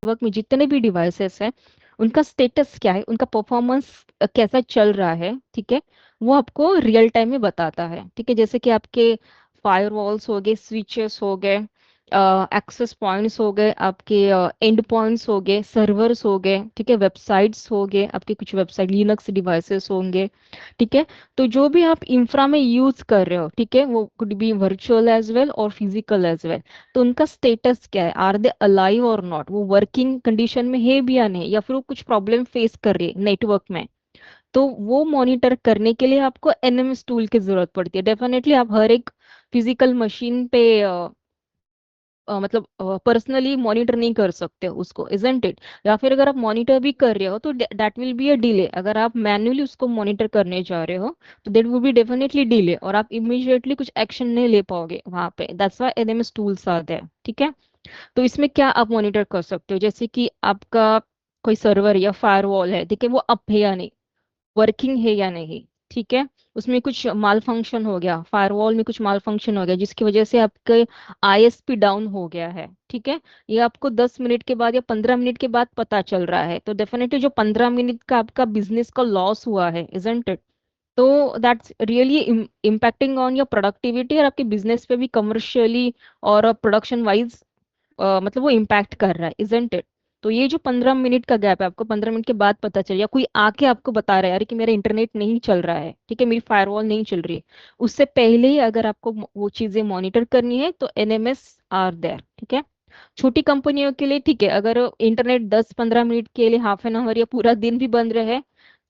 Network में जितने भी डिवाइसेस हैं उनका स्टेटस क्या है, उनका परफॉर्मेंस कैसा चल रहा है, ठीक है, वो आपको रियल टाइम में बताता है। ठीक है, जैसे कि आपके फायरवॉल्स हो गए, स्विचेस हो गए, एक्सेस पॉइंट्स हो गए, आपके एंड पॉइंट्स हो गए, सर्वर्स हो गए, ठीक है, वेबसाइट्स हो गए, आपके कुछ वेबसाइट लिनक्स डिवाइसेस होंगे। ठीक है, तो जो भी आप इंफ्रा में यूज कर रहे हो, ठीक है, वो could be virtual as well और फिजिकल एज वेल, तो उनका स्टेटस क्या है, आर दे अलाइव और नॉट, वो वर्किंग कंडीशन में है भी या नहीं, या फिर वो कुछ प्रॉब्लम फेस कर रही है नेटवर्क में, तो वो मॉनिटर करने के लिए आपको एनएमएस टूल की जरूरत पड़ती है। डेफिनेटली आप हर एक फिजिकल मशीन पे मतलब पर्सनली मॉनिटर नहीं कर सकते हो उसको, इजंट इट? या फिर अगर आप मॉनिटर भी कर रहे हो तो that will be a delay. अगर आप मैन्युअली उसको मॉनिटर करने जा रहे हो तो that will be definitely delay, और आप इमीडिएटली कुछ एक्शन नहीं ले पाओगे वहां पे। That's why NMS tools are there. ठीक है, तो इसमें क्या आप मॉनिटर कर सकते हो, जैसे कि आपका कोई सर्वर या फायरवॉल है, ठीक है, वो अप है या नहीं, वर्किंग है या नहीं, ठीक है, उसमें कुछ माल फंक्शन हो गया, फायरवॉल में कुछ माल फंक्शन हो गया जिसकी वजह से आपके आईएसपी डाउन हो गया है, ठीक है, ये आपको 10 मिनट के बाद या 15 मिनट के बाद पता चल रहा है, तो डेफिनेटली जो 15 मिनट का आपका बिजनेस का लॉस हुआ है, इजंट इट? तो that's really impacting on your productivity और आपके बिजनेस पे भी कमर्शियली और प्रोडक्शन वाइज मतलब वो इम्पैक्ट कर रहा है, इजंट इट? तो ये जो 15 मिनट का गैप है, आपको 15 मिनट के बाद पता चल, या कोई आके आपको बता रहा है यार कि मेरा इंटरनेट नहीं चल रहा है, ठीक है, मेरी फायरवॉल नहीं चल रही है, उससे पहले ही अगर आपको वो चीजें मॉनिटर करनी है तो एनएमएस आर देयर। ठीक है, छोटी कंपनियों के लिए ठीक है, अगर इंटरनेट 10-15 मिनट के लिए, हाफ एन आवर या पूरा दिन भी बंद रहे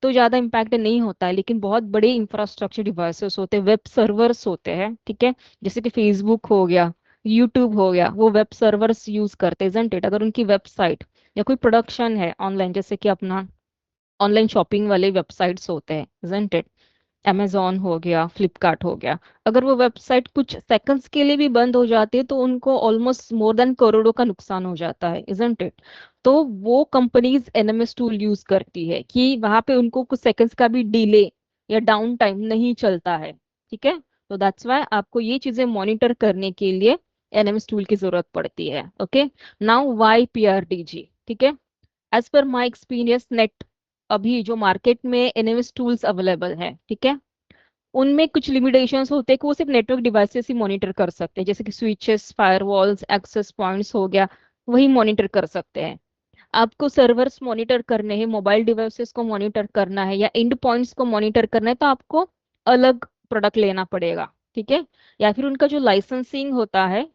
तो ज्यादा इम्पैक्ट नहीं होता है, लेकिन बहुत बड़े इंफ्रास्ट्रक्चर डिवाइसेस होते हैं, वेब सर्वर्स होते हैं, ठीक है, जैसे कि फेसबुक हो गया, यूट्यूब हो गया, वो वेब सर्वर्स यूज करते हैं, isn't it? अगर उनकी वेबसाइट या कोई प्रोडक्शन है ऑनलाइन, जैसे कि अपना ऑनलाइन शॉपिंग वाले वेबसाइट्स होते हैं, isn't it? amazon हो गया, फ्लिपकार्ट हो गया, अगर वो वेबसाइट कुछ सेकंड्स के लिए भी बंद हो जाती है तो उनको ऑलमोस्ट मोर देन करोड़ों का नुकसान हो जाता है, isn't it? तो वो कंपनीज एनएमएस टूल यूज करती है कि वहां पे उनको कुछ सेकंड्स का भी डिले या डाउन टाइम नहीं चलता है। ठीक है, तो दैट्स वाई आपको ये चीजें मॉनिटर करने के लिए एनएमएस टूल की जरूरत पड़ती है। Okay, now why PRTG? ठीक है, as per my experience net, अभी जो मार्केट में एनएमएस टूल्स अवेलेबल है, ठीक है, उनमें कुछ लिमिटेशंस होते हैं कि वो सिर्फ नेटवर्क डिवाइसेस ही मॉनिटर कर सकते हैं, जैसे कि स्विचेस, फायरवॉल्स, एक्सेस पॉइंट्स हो गया, वही मॉनिटर कर सकते हैं। आपको सर्वर्स मॉनिटर करने हैं, मोबाइल डिवाइसेस को मॉनिटर करना है, या एंड पॉइंट्स को मॉनिटर करना है, तो आपको अलग प्रोडक्ट लेना पड़ेगा। ठीक है, या फिर उनका जो लाइसेंसिंग होता है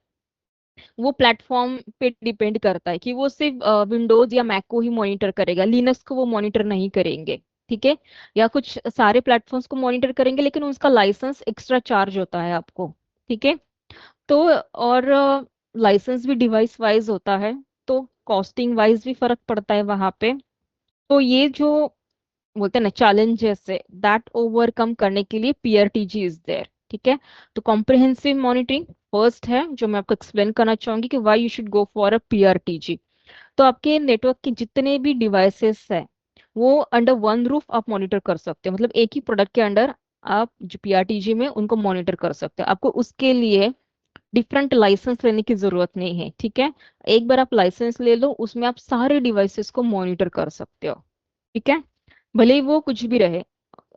वो प्लेटफॉर्म पे डिपेंड करता है कि वो सिर्फ विंडोज या मैक को ही मॉनिटर करेगा, लिनक्स को वो मॉनिटर नहीं करेंगे। ठीक है, या कुछ सारे प्लेटफॉर्म्स को मॉनिटर करेंगे लेकिन उसका लाइसेंस एक्स्ट्रा चार्ज होता है आपको। ठीक है, तो और लाइसेंस भी डिवाइस वाइज होता है, तो कॉस्टिंग वाइज भी फर्क पड़ता है वहां पे। तो ये जो बोलते हैं ना चैलेंजेस है, दैट ओवरकम करने के लिए पीआरटीजी इज देयर। ठीक है, तो कॉम्प्रिहेंसिव मॉनिटरिंग फर्स्ट है जो मैं आपको एक्सप्लेन करना चाहूंगी कि why you should go for a PRTG. तो आपके नेटवर्क के जितने भी डिवाइसेस हैं वो अंडर वन रूफ आप मॉनिटर कर सकते हो, मतलब एक ही प्रोडक्ट के अंडर आप जो पीआरटीजी में उनको मॉनिटर कर सकते हो। आपको उसके लिए डिफरेंट लाइसेंस लेने की जरूरत नहीं है। ठीक है, एक बार आप लाइसेंस ले लो, उसमें आप सारे डिवाइसेस को मॉनिटर कर सकते हो। ठीक है, भले ही वो कुछ भी रहे,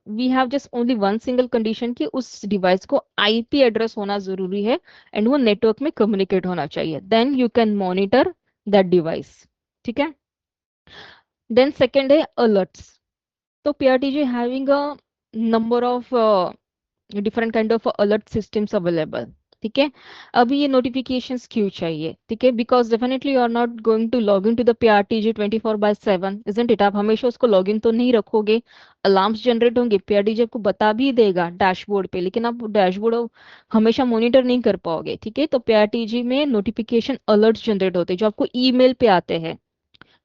we have just only one single condition कि उस डिवाइस को आईपी एड्रेस होना जरूरी है एंड वो नेटवर्क में कम्युनिकेट होना चाहिए, then you can monitor that device. ठीक है, देन सेकेंड है अलर्ट्स। तो PRTG having a number of different kind of alert systems available. ठीक है, अभी ये नोटिफिकेशंस क्यों चाहिए? ठीक है, because definitely you are not going to log in to the PRTG 24/7, isn't it? आप हमेशा उसको लॉग इन तो नहीं रखोगे, अलार्म्स जनरेट होंगे, पीआरटीजी आपको बता भी देगा डैशबोर्ड पे, लेकिन आप डैशबोर्ड हमेशा मॉनिटर नहीं कर पाओगे। ठीक है, तो पीआरटीजी में नोटिफिकेशन अलर्ट्स जनरेट होते हैं जो आपको ईमेल पे आते हैं,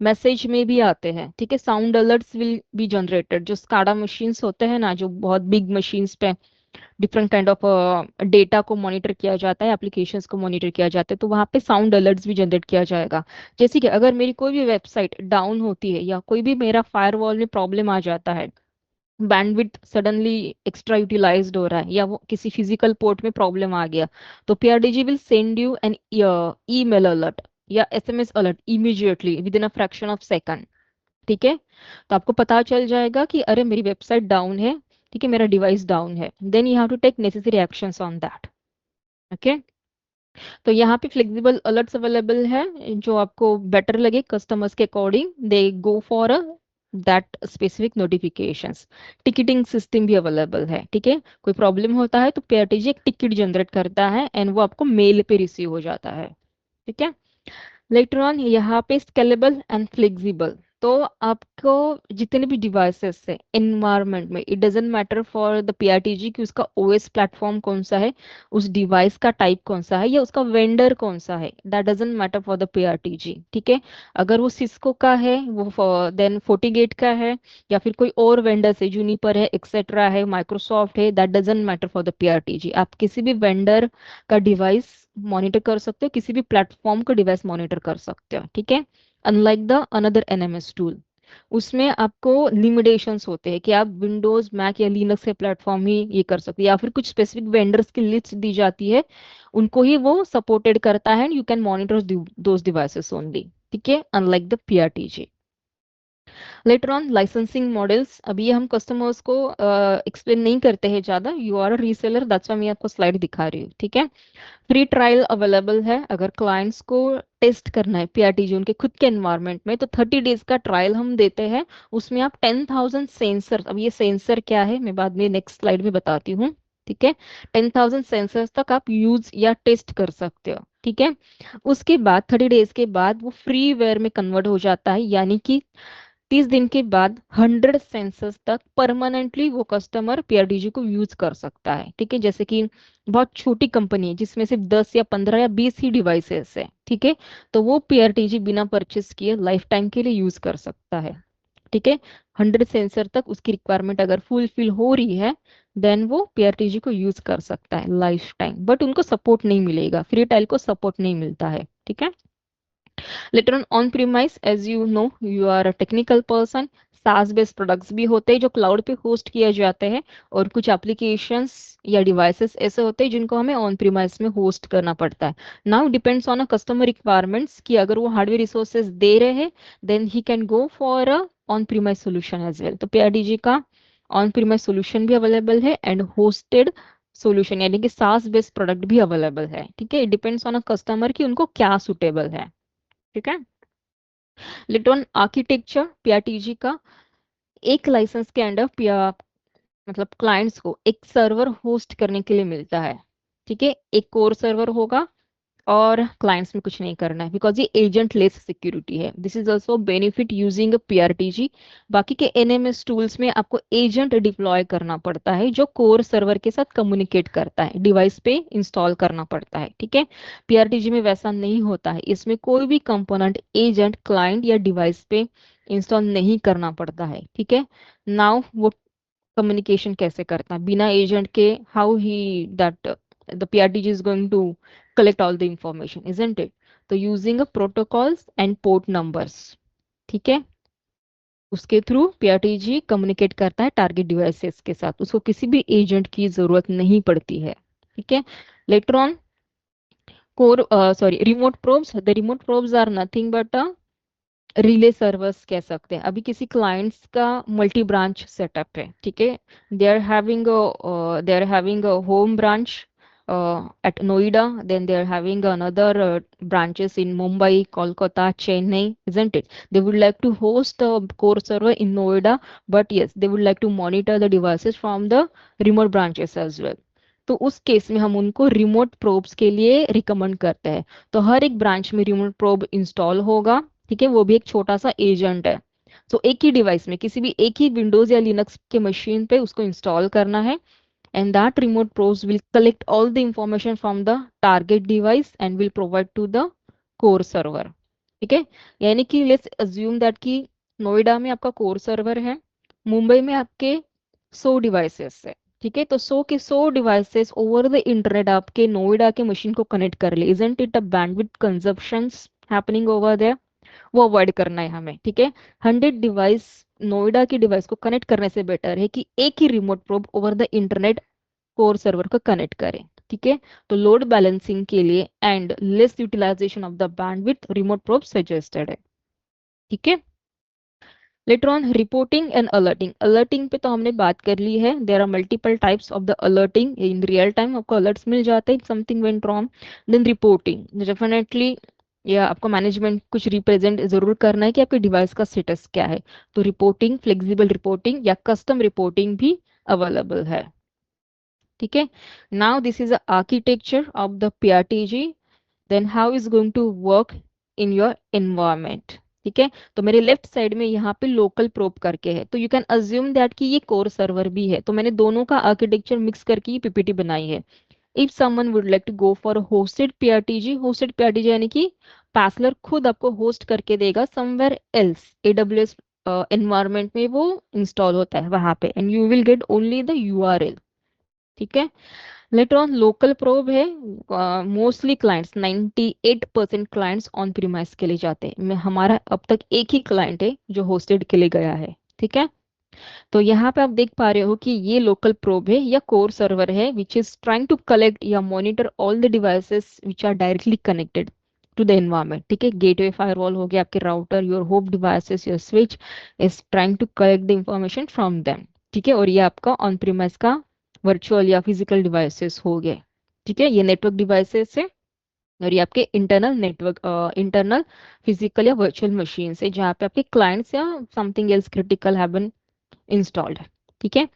मैसेज में भी आते हैं। ठीक है, sound alerts will be generated, जो स्काडा मशीन्स होते हैं ना, जो बहुत बिग मशीन्स पे डिफरेंट काइंड ऑफ डेटा को मॉनिटर किया जाता है, एप्लीकेशंस को मॉनिटर किया जाता है, तो वहाँ पे साउंड अलर्ट्स भी जनरेट किया जाएगा। जैसे कि अगर मेरी कोई भी वेबसाइट डाउन होती है या कोई भी मेरा फायरवॉल में प्रॉब्लम आ जाता है, बैंडविड्थ सडनली एक्स्ट्रा यूटिलाइज्ड हो रहा है, या वो किसी फिजिकल पोर्ट में प्रॉब्लम आ गया, तो PRTG will send you an email alert. या SMS alert immediately within a fraction of second. ठीक है, तो आपको पता चल जाएगा कि अरे मेरी वेबसाइट डाउन है, ठीक है, मेरा डिवाइस डाउन है, then you have to take necessary actions on that. Okay, तो यहाँ पे फ्लेक्सिबल अलर्ट्स अवेलेबल है, जो आपको बेटर लगे कस्टमर्स के according they go for that specific notifications. Ticketing system भी अवेलेबल है, ठीक है, कोई प्रॉब्लम होता है तो पीआरटीजी एक टिकट जनरेट करता है एंड वो आपको मेल पे रिसीव हो जाता है। ठीक है, लेटर ऑन यहाँ पे स्केलेबल एंड फ्लेक्सिबल, तो आपको जितने भी डिवाइसेस है एनवायरनमेंट में, it doesn't matter for the PRTG कि उसका ओएस प्लेटफॉर्म कौन सा है, उस डिवाइस का टाइप कौन सा है, या उसका वेंडर कौन सा है, that doesn't matter for the PRTG. ठीक है, अगर वो सिस्को का है, वो देन फोर्टीगेट का है, या फिर कोई और वेंडर है, जूनिपर है, एक्सेट्रा है, माइक्रोसॉफ्ट है, that doesn't matter for the PRTG. आप किसी भी वेंडर का डिवाइस मॉनिटर कर सकते हो, किसी भी प्लेटफॉर्म का डिवाइस मॉनिटर कर सकते हो। ठीक है, unlike the another NMS tool, उसमें आपको लिमिटेशंस होते हैं कि आप विंडोज मैक या लिनक्स के प्लेटफॉर्म ही ये कर सकते हैं, या फिर कुछ स्पेसिफिक वेंडर्स की लिस्ट दी जाती है, उनको ही वो सपोर्टेड करता है and you can monitor those devices only. ठीक है, unlike the PRTG. Later on licensing models, अभी ये हम कस्टमर्स को एक्सप्लेन नहीं करते हैं ज़्यादा, you are a reseller, that's why मैं आपको स्लाइड दिखा रही हूँ। ठीक है, फ्री ट्रायल अवेलेबल है, अगर क्लाइंट्स को टेस्ट करना है पीआरटीजी उनके खुद के एनवायरनमेंट में, तो 30 डेज का ट्रायल हम देते हैं। उसमें आप 10,000 सेंसर, अब ये सेंसर क्या है मैं बाद में नेक्स्ट स्लाइड में बताती हूँ। ठीक है, 10,000 सेंसर्स तक आप यूज या टेस्ट कर सकते हो। ठीक है, उसके बाद 30 डेज के बाद वो फ्रीवेयर में कन्वर्ट हो जाता है, यानी कि 30 दिन के बाद 100 सेंसर्स तक परमानेंटली वो कस्टमर पीआरडीजी को यूज कर सकता है। ठीक है, जैसे कि बहुत छोटी कंपनी है जिसमें सिर्फ 10 या 15 या 20 ही डिवाइसेस है, ठीक है, तो वो पीआरटीजी बिना परचेस किए लाइफ टाइम के लिए यूज कर सकता है। ठीक है, 100 सेंसर तक उसकी रिक्वायरमेंट अगर फुलफिल हो रही है, देन वो पीआरटीजी को यूज कर सकता है लाइफ टाइम, बट उनको सपोर्ट नहीं मिलेगा, फ्री टाइल को सपोर्ट नहीं मिलता है। ठीक है, later on premise, as you know you are a technical person, SaaS based products भी होते हैं जो क्लाउड पे होस्ट किए जाते हैं, और कुछ एप्लीकेशंस या डिवाइसेस ऐसे होते हैं जिनको हमें ऑन प्रीमाइस में होस्ट करना पड़ता है। Now depends on a customer requirements कि अगर वो हार्डवेयर रिसोर्सेज दे रहे हैं, then he can go for a on premise solution as well. तो पीआरडीजी का ऑन प्रीमाइस सोल्यूशन भी अवेलेबल है एंड होस्टेड सोल्यूशन यानी कि सास बेस्ड प्रोडक्ट भी अवेलेबल है। ठीक है, it depends on a customer कि उनको क्या सुटेबल है। ठीक है, लिटॉन आर्किटेक्चर पीआरटीजी का एक लाइसेंस के अंडर मतलब क्लाइंट्स को एक सर्वर होस्ट करने के लिए मिलता है। ठीक है, एक कोर सर्वर होगा और क्लाइंट्स में कुछ नहीं करना है, बिकॉज ये एजेंट लेस सिक्योरिटी है। This is also benefit using PRTG. बाकी के एनएमएस टूल्स में आपको एजेंट डिप्लॉय करना पड़ता है जो कोर सर्वर के साथ कम्युनिकेट करता है, डिवाइस पे इंस्टॉल करना पड़ता है। ठीक है, पीआरटीजी में वैसा नहीं होता है, इसमें कोई भी कंपोनेंट एजेंट क्लाइंट या डिवाइस पे इंस्टॉल नहीं करना पड़ता है। ठीक है, नाउ वो कम्युनिकेशन कैसे करता है बिना एजेंट के, how he that the PRTG is going to collect all the information, isn't it? तो using protocols and port numbers, ठीक है, उसके थ्रू पीआरटीजी कम्युनिकेट करता है टारगेट डिवाइसेस के साथ, उसको किसी भी एजेंट की जरूरत नहीं पड़ती है। ठीक है, later on core sorry remote probes, the remote probes are nothing but relay servers कह सकते हैं। अभी किसी क्लाइंट्स का मल्टी ब्रांच सेटअप है, ठीक है, they are having a home branch at Noida, then they are having another branches in Mumbai, Kolkata, Chennai, isn't it? They would like to host a core server in Noida, but yes, they would like to monitor the devices from the remote branches as well. तो उस case में हम उनको remote probes के लिए recommend करते हैं। तो हर एक ब्रांच में रिमोट प्रोब इंस्टॉल होगा, ठीक है, वो भी एक छोटा सा एजेंट है। सो एक ही डिवाइस में किसी भी एक ही विंडोज या लिनक्स के मशीन पे उसको इंस्टॉल करना है, and that remote probes will collect all the information from the target device and will provide to the core server। ठीक है, यानी कि लेट्स अज्यूम दैट कि नोएडा में आपका कोर सर्वर है, मुंबई में आपके 100 डिवाइसेस है। ठीक है, तो 100 के 100 डिवाइसेस ओवर द इंटरनेट आपके नोएडा के मशीन को कनेक्ट कर ले, isn't it a bandwidth consumptions happening over there, वो अवॉइड करना है हमें। ठीक है, 100 डिवाइस नोएडा की डिवाइस को कनेक्ट करने से बेटर है कि एक ही remote probe over the internet core server को कनेक्ट करें। ठीक है। तो लोड बैलेंसिंग के लिए and less utilization of the bandwidth remote probe suggested है। ठीक है। Later on reporting and alerting. Alerting पे तो हमने बात कर ली है। There are multiple types of the alerting in real time, आपको अलर्ट्स मिल जाते हैं something went wrong. Then reporting, definitely या आपको मैनेजमेंट कुछ रिप्रेजेंट जरूर करना है कि आपके डिवाइस का स्टेटस क्या है। तो रिपोर्टिंग, फ्लेक्सिबल रिपोर्टिंग या कस्टम रिपोर्टिंग भी अवेलेबल है। ठीक है। Now this is the architecture of the PRTG, then how is going to work in your environment. ठीक है। तो मेरे लेफ्ट साइड में यहाँ पे लोकल प्रोब करके है, तो यू कैन अज्यूम दैट कि ये कोर सर्वर भी है। तो मैंने दोनों का आर्किटेक्चर मिक्स करके ये पीपीटी बनाई है। If someone would like to go for hosted PRTG, hosted PRTG यानी कि पैसलर खुद आपको होस्ट करके देगा समवेयर एल्स, एडब्ल्यूएस एनवायरमेंट में वो इंस्टॉल होता है वहां पे, and you will get only the URL. ठीक है। लेटर ऑन लोकल प्रोब है। Mostly clients 98% clients on premise के लिए जाते हैं। हमारा अब तक एक ही क्लाइंट है जो होस्टेड के लिए गया है। ठीक है। तो यहाँ पे आप देख पा रहे हो कि ये लोकल प्रोब है या कोर सर्वर है which is trying to collect या monitor all the devices which are directly connected to the environment. ठीक है। गेटवे फायरवॉल हो गया, आपके router, your hop devices, your switch is trying to collect the information from them. ठीक है। और ये आपका ऑन प्रीमाइस का वर्चुअल या फिजिकल डिवाइसेस हो गए। ठीक है। ये नेटवर्क डिवाइसेस है और ये आपके इंटरनल नेटवर्क, इंटरनल फिजिकल या वर्चुअल मशीन है जहाँ पे आपके क्लाइंट्स या something else critical have been installed. ठीक है।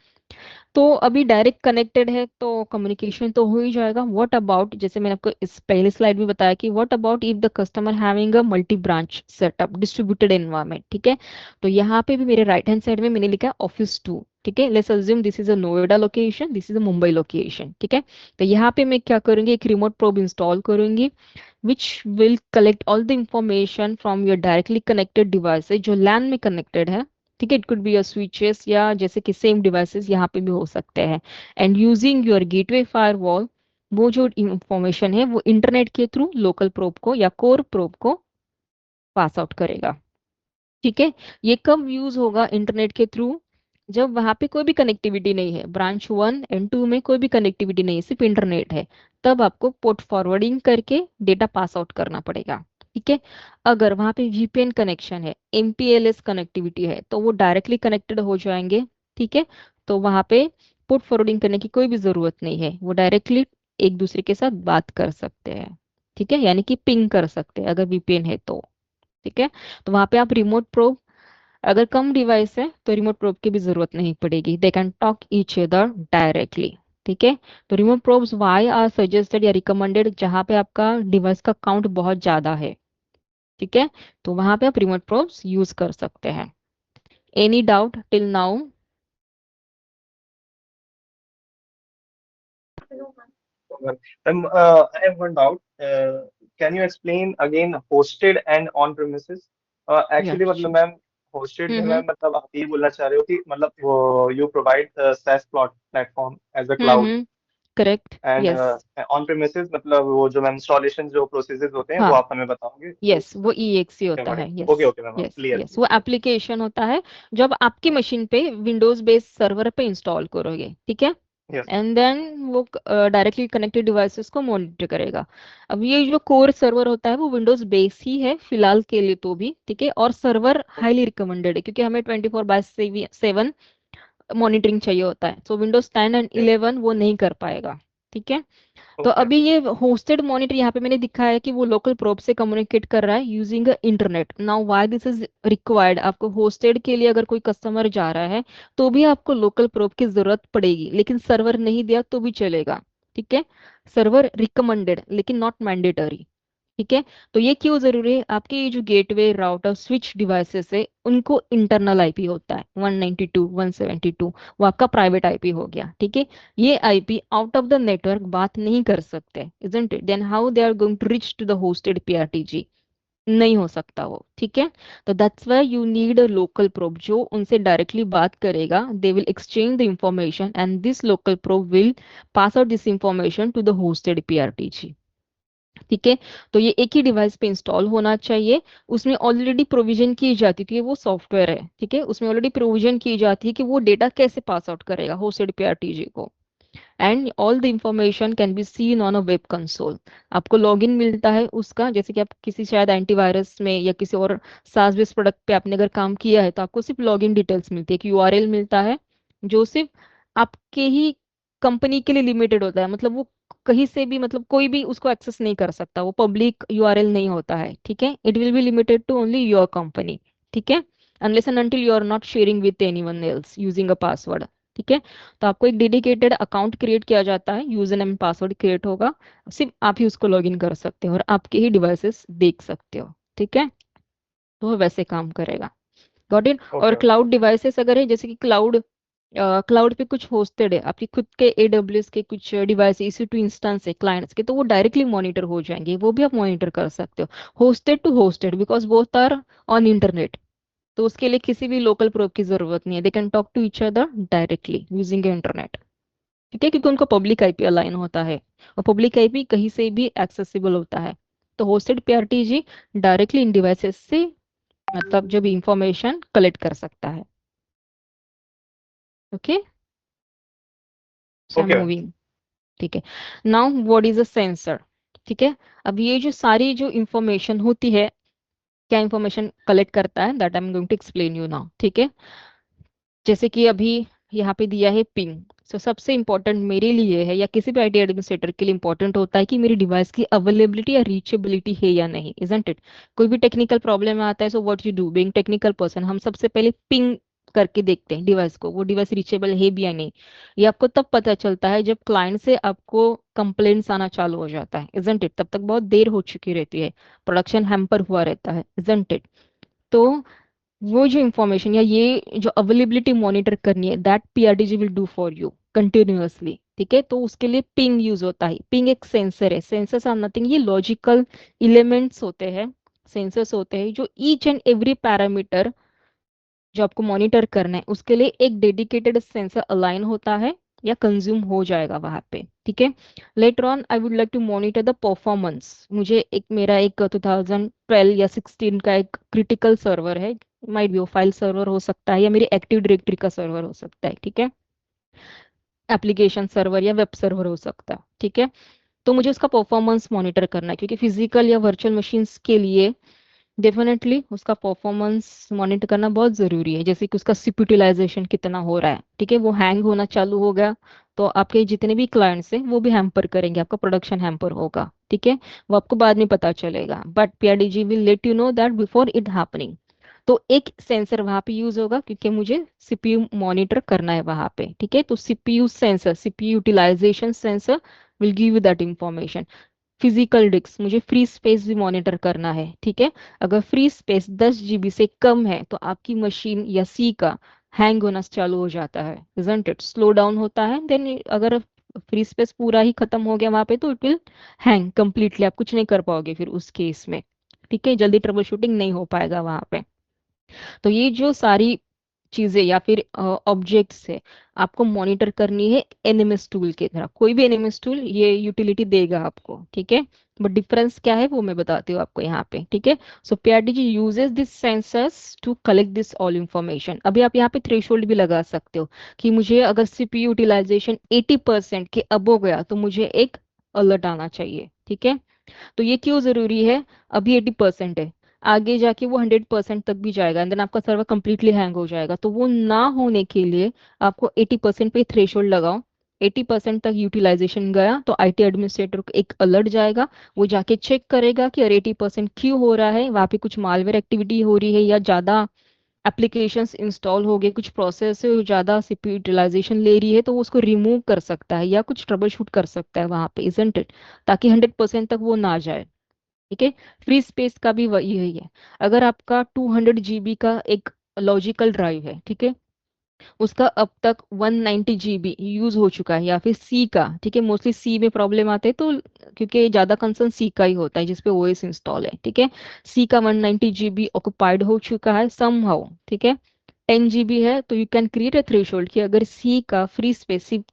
तो अभी डायरेक्ट कनेक्टेड है तो कम्युनिकेशन तो हो ही जाएगा। व्हाट अबाउट, जैसे मैंने आपको इस पहले स्लाइड में बताया कि what about if the customer having a multi branch setup distributed environment. ठीक है। तो यहाँ पे भी मेरे राइट हैंड साइड में मैंने लिखा है ऑफिस 2। ठीक है। Let's assume this is a Noida location, this is a Mumbai location. ठीक है। तो यहाँ पे मैं क्या करूंगी, एक रिमोट प्रोब इंस्टॉल करूंगी which will collect all the information from your directly connected devices जो LAN में connected है। ठीक है। It could be your switches या जैसे कि सेम डिवाइसेस यहाँ पे भी हो सकते हैं। And using your gateway firewall, वो जो इंफॉर्मेशन है वो इंटरनेट के थ्रू लोकल प्रोब को या कोर प्रोब को पास आउट करेगा। ठीक है। ये कब यूज होगा इंटरनेट के थ्रू, जब वहां पे कोई भी कनेक्टिविटी नहीं है, ब्रांच 1 एंड 2 में कोई भी कनेक्टिविटी नहीं है, सिर्फ इंटरनेट है, तब आपको पोर्ट फॉरवर्डिंग करके डेटा पास आउट करना पड़ेगा। ठीक है। अगर वहां पे वीपीएन कनेक्शन है, एमपीएलएस कनेक्टिविटी है, तो वो डायरेक्टली कनेक्टेड हो जाएंगे। ठीक है। तो वहां पे पोर्ट फॉरवर्डिंग करने की कोई भी जरूरत नहीं है, वो डायरेक्टली एक दूसरे के साथ बात कर सकते हैं। ठीक है। यानी कि पिंग कर सकते हैं अगर वीपीएन है तो। ठीक है। तो वहां पे आप रिमोट प्रोब, अगर कम डिवाइस है तो रिमोट प्रोब की भी जरूरत नहीं पड़ेगी, they can talk each other directly. ठीक है। तो remote probes why are suggested या रिकमेंडेड, जहां पे आपका डिवाइस का काउंट बहुत ज्यादा है। ठीक है। तो वहां पे आप रिमोट प्रोब्स यूज कर सकते हैं। Any doubt till now? I have one doubt. Can you explain again hosted and on premises? या Actually मतलब मैम hosted में हम्म मैम मतलब आप ये बोलना चाह रहे हो कि मतलब वो you provide SaaS platform as a cloud correct and yes. on premises मतलब वो जो मैम इंस्टॉलेशन जो प्रोसेसेस होते हैं वो हाँ आप हमें बताओगे तो यस, वो ईएक्सी क्या होता पड़े। है। Yes okay okay ma'am yes clear yes, वो क्लियर। एप्लीकेशन होता है जब आपकी मशीन पे विंडोज बेस्ड सर्वर पे इंस्टॉल करोगे। ठीक है। यस। एंड देन वो डायरेक्टली कनेक्टेड डिवाइसेस को मॉनिटर करेगा। अब ये जो कोर सर्वर होता है वो विंडोज बेस ही है फिलहाल के लिए तो भी। ठीक है। और सर्वर हाईली रिकमेंडेड है क्योंकि हमें 24/7 मॉनिटरिंग चाहिए होता है, सो विंडोज 10 एंड 11 वो नहीं कर पाएगा। ठीक है। तो ओके। अभी ये होस्टेड मॉनिटर यहाँ पे मैंने दिखाया है कि वो लोकल प्रोब से कम्युनिकेट कर रहा है using internet. Now why this is required, आपको होस्टेड के लिए अगर कोई कस्टमर जा रहा है तो भी आपको लोकल प्रोब की जरूरत पड़ेगी, लेकिन सर्वर नहीं दिया तो भी चलेगा। ठीक है। सर्वर रिकमेंडेड लेकिन नॉट मैंडेटरी। ठीक है। तो ये क्यों जरूरी है, आपके ये जो गेटवे राउटर स्विच डिवाइसेस है उनको इंटरनल आईपी होता है 192.172, वो आपका प्राइवेट आईपी हो गया। ठीक है। ये IP out of the network बात नहीं कर सकते, isn't it? Then how they are going to reach to the hosted PRTG? नहीं हो सकता वो। ठीक है। तो that's why you need a local probe जो उनसे डायरेक्टली बात करेगा, they will exchange the information and this local probe will pass out this information to the hosted PRTG. ठीक है। तो ये एक ही डिवाइस पे इंस्टॉल होना चाहिए। उसमें ऑलरेडी प्रोविजन की जाती थी, वो सॉफ्टवेयर है। ठीक है। उसमें ऑलरेडी प्रोविजन की जाती है कि वो डेटा कैसे पास आउट करेगा होस्टेड पीआरटीजी को। And all the information can be seen on a web console. आपको लॉगिन मिलता है उसका, जैसे कि आप किसी शायद एंटीवायरस में या किसी और सास बेस प्रोडक्ट पे आपने अगर काम किया है तो आपको सिर्फ लॉगिन डिटेल्स मिलती है, एक यूआरएल मिलता है जो सिर्फ आपके ही कंपनी के लिए लिमिटेड होता है। मतलब वो कहीं से भी, मतलब कोई भी उसको एक्सेस नहीं कर सकता, वो पब्लिक यूआरएल नहीं होता है, ठीक है। It will be limited to only your company, ठीक है, unless and until you are not sharing with anyone else using a password, ठीक है। तो आपको एक डेडिकेटेड अकाउंट क्रिएट किया जाता है, यूजर नेम पासवर्ड क्रिएट होगा, सिर्फ आप ही उसको लॉगिन कर सकते हो और आपके ही डिवाइसेस देख सकते हो, ठीक है। तो वो वैसे काम करेगा। Got it. और ओके ओके। क्लाउड डिवाइसेस अगर है, जैसे कि क्लाउड पे कुछ होस्टेड है, आपकी खुद के एडब्ल्यूएस के कुछ डिवाइस EC2 इंस्टेंस है क्लाइंट्स के, तो वो डायरेक्टली मॉनिटर हो जाएंगे, वो भी आप मॉनिटर कर सकते हो, hosted to hosted, because both are on internet. तो उसके लिए किसी भी लोकल प्रोब की जरूरत नहीं है, they can talk to each other directly using internet, ठीक है, क्योंकि उनका पब्लिक आईपी अलाइन होता है और पब्लिक आईपी कहीं से भी एक्सेसिबल होता है। तो hosted PRTG directly in devices से, मतलब जो भी इंफॉर्मेशन कलेक्ट कर सकता है। Okay, so I am okay. Moving, ठीक है। Now what is a sensor, ठीक है। अब ये जो सारी जो इंफॉर्मेशन होती है, क्या इंफॉर्मेशन कलेक्ट करता है, that I am going to explain you now, ठीक है। जैसे कि अभी यहाँ पे दिया है पिंग। सो सबसे इंपॉर्टेंट मेरे लिए है या किसी भी आईटी एडमिनिस्ट्रेटर के लिए इंपॉर्टेंट होता है कि मेरी डिवाइस की अवेलेबिलिटी या रीचेबिलिटी है या नहीं, इजंट इट। कोई भी टेक्निकल प्रॉब्लम आता है, so what you do being technical person, हम सबसे पहले पिंग करके देखते हैं डिवाइस को, वो डिवाइस रीचेबल है भी या नहीं। ये आपको तब पता चलता है जब क्लाइंट से आपको कंप्लेंट्स आना चालू हो जाता है, इजंट इट। तब तक बहुत देर हो चुकी रहती है, प्रोडक्शन हैम्पर हुआ रहता है, इजंट इट। तो वो जो इंफॉर्मेशन या ये जो अवेलेबिलिटी मॉनिटर करनी है, that PRTG will do for you continuously, ठीक है। तो उसके लिए पिंग यूज होता है। पिंग एक सेंसर है, सेंसर्स आर नथिंग, ये लॉजिकल एलिमेंट्स होते हैं, सेंसर्स होते हैं जो ईच एंड एवरी पैरामीटर जो आपको मॉनिटर करना है उसके लिए एक डेडिकेटेड सेंसर अलाइन होता है या कंज्यूम हो जाएगा वहां पे, ठीक है। Later on I would like to monitor the performance. मुझे एक मेरा एक 2012 या 16 का एक क्रिटिकल सर्वर है, माइट बी वो फाइल सर्वर हो सकता है या मेरी एक्टिव डायरेक्टरी का सर्वर हो सकता है, ठीक है, एप्लीकेशन सर्वर या वेब सर्वर हो सकता है, ठीक है। तो मुझे उसका परफॉर्मेंस मॉनिटर करना है, क्योंकि फिजिकल या वर्चुअल मशीन्स के लिए डेफिनेटली उसका परफॉर्मेंस मॉनिटर करना बहुत ज़रूरी है। जैसे कि उसका सिप यूटिलाइजेशन कितना हो रहा है, ठीक है, वो हैंग होना चालू हो गया तो आपके जितने भी क्लाइंट्स हैं वो भी हैम्पर करेंगे, आपका प्रोडक्शन हैम्पर होगा, ठीक है। वो आपको बाद में पता चलेगा, but PRTG will let you know that before it happening. तो एक सेंसर वहां पे यूज होगा क्योंकि मुझे सीपीयू मॉनिटर करना है वहां पे, ठीक है। तो CPU sensor, CPU utilisation sensor will give you that information. Physical disk, मुझे फ्री स्पेस भी मॉनिटर करना है, ठीक है। अगर फ्री स्पेस 10 GB से कम है तो आपकी मशीन या सी का हैंग होना चालू हो जाता है, इजंट इट, स्लो डाउन होता है। देन अगर फ्री स्पेस पूरा ही खत्म हो गया वहां पे तो इट विल हैंग कंप्लीटली, आप कुछ नहीं कर पाओगे फिर उस केस में, ठीक है, जल्दी ट्रबल शूटिंग नहीं हो पाएगा वहां पे। तो ये जो सारी चीजें या फिर ऑब्जेक्ट्स है आपको मॉनिटर करनी है एनएमएस टूल की तरह। कोई भी एनएमएस टूल ये यूटिलिटी देगा आपको, ठीक है। बट डिफरेंस क्या है वो मैं बताती हूँ आपको यहाँ पे, ठीक है। So PRTG uses this sensors to collect this all information. अभी आप यहाँ पे थ्रेशोल्ड भी लगा सकते हो कि मुझे अगर सीपीयू यूटिलाइजेशन 80% के अब हो गया तो मुझे एक अलर्ट आना चाहिए, ठीक है। तो ये क्यों जरूरी है, अभी 80% है, आगे जाके वो 100% तक भी जाएगा एंड देन आपका सर्वर कंप्लीटली हैंग हो जाएगा। तो वो ना होने के लिए आपको 80% पे थ्रेशोल्ड लगाओ। 80% तक यूटिलाइजेशन गया तो आईटी एडमिनिस्ट्रेटर को एक अलर्ट जाएगा, वो जाके चेक करेगा कि अरे 80% क्यों हो रहा है, वहाँ पे कुछ मालवेयर एक्टिविटी हो रही है या ज़्यादा एप्लीकेशंस इंस्टॉल हो गए, कुछ प्रोसेस है ज़्यादा सीपीयू यूटिलाइजेशन ले रही है, तो वो उसको रिमूव कर सकता है या कुछ ट्रबल शूट कर सकता है वहाँ पे, इजंट इट, ताकि 100% तक वो ना जाए, ठीक है। फ्री स्पेस का भी वही है। अगर आपका 200 GB का एक लॉजिकल ड्राइव है, ठीक है, उसका अब तक 190 GB यूज हो चुका है, या फिर सी का, ठीक है, मोस्टली सी में प्रॉब्लम आते हैं तो क्योंकि ज्यादा कंसर्न सी का ही होता है जिसपे ओएस इंस्टॉल है, ठीक है। सी का 190 GB ऑक्युपाइड हो चुका है समहाउ, ठीक है, 10 GB है, तो you can create a threshold कि अगर सी का फ्री स्पेस सिर्फ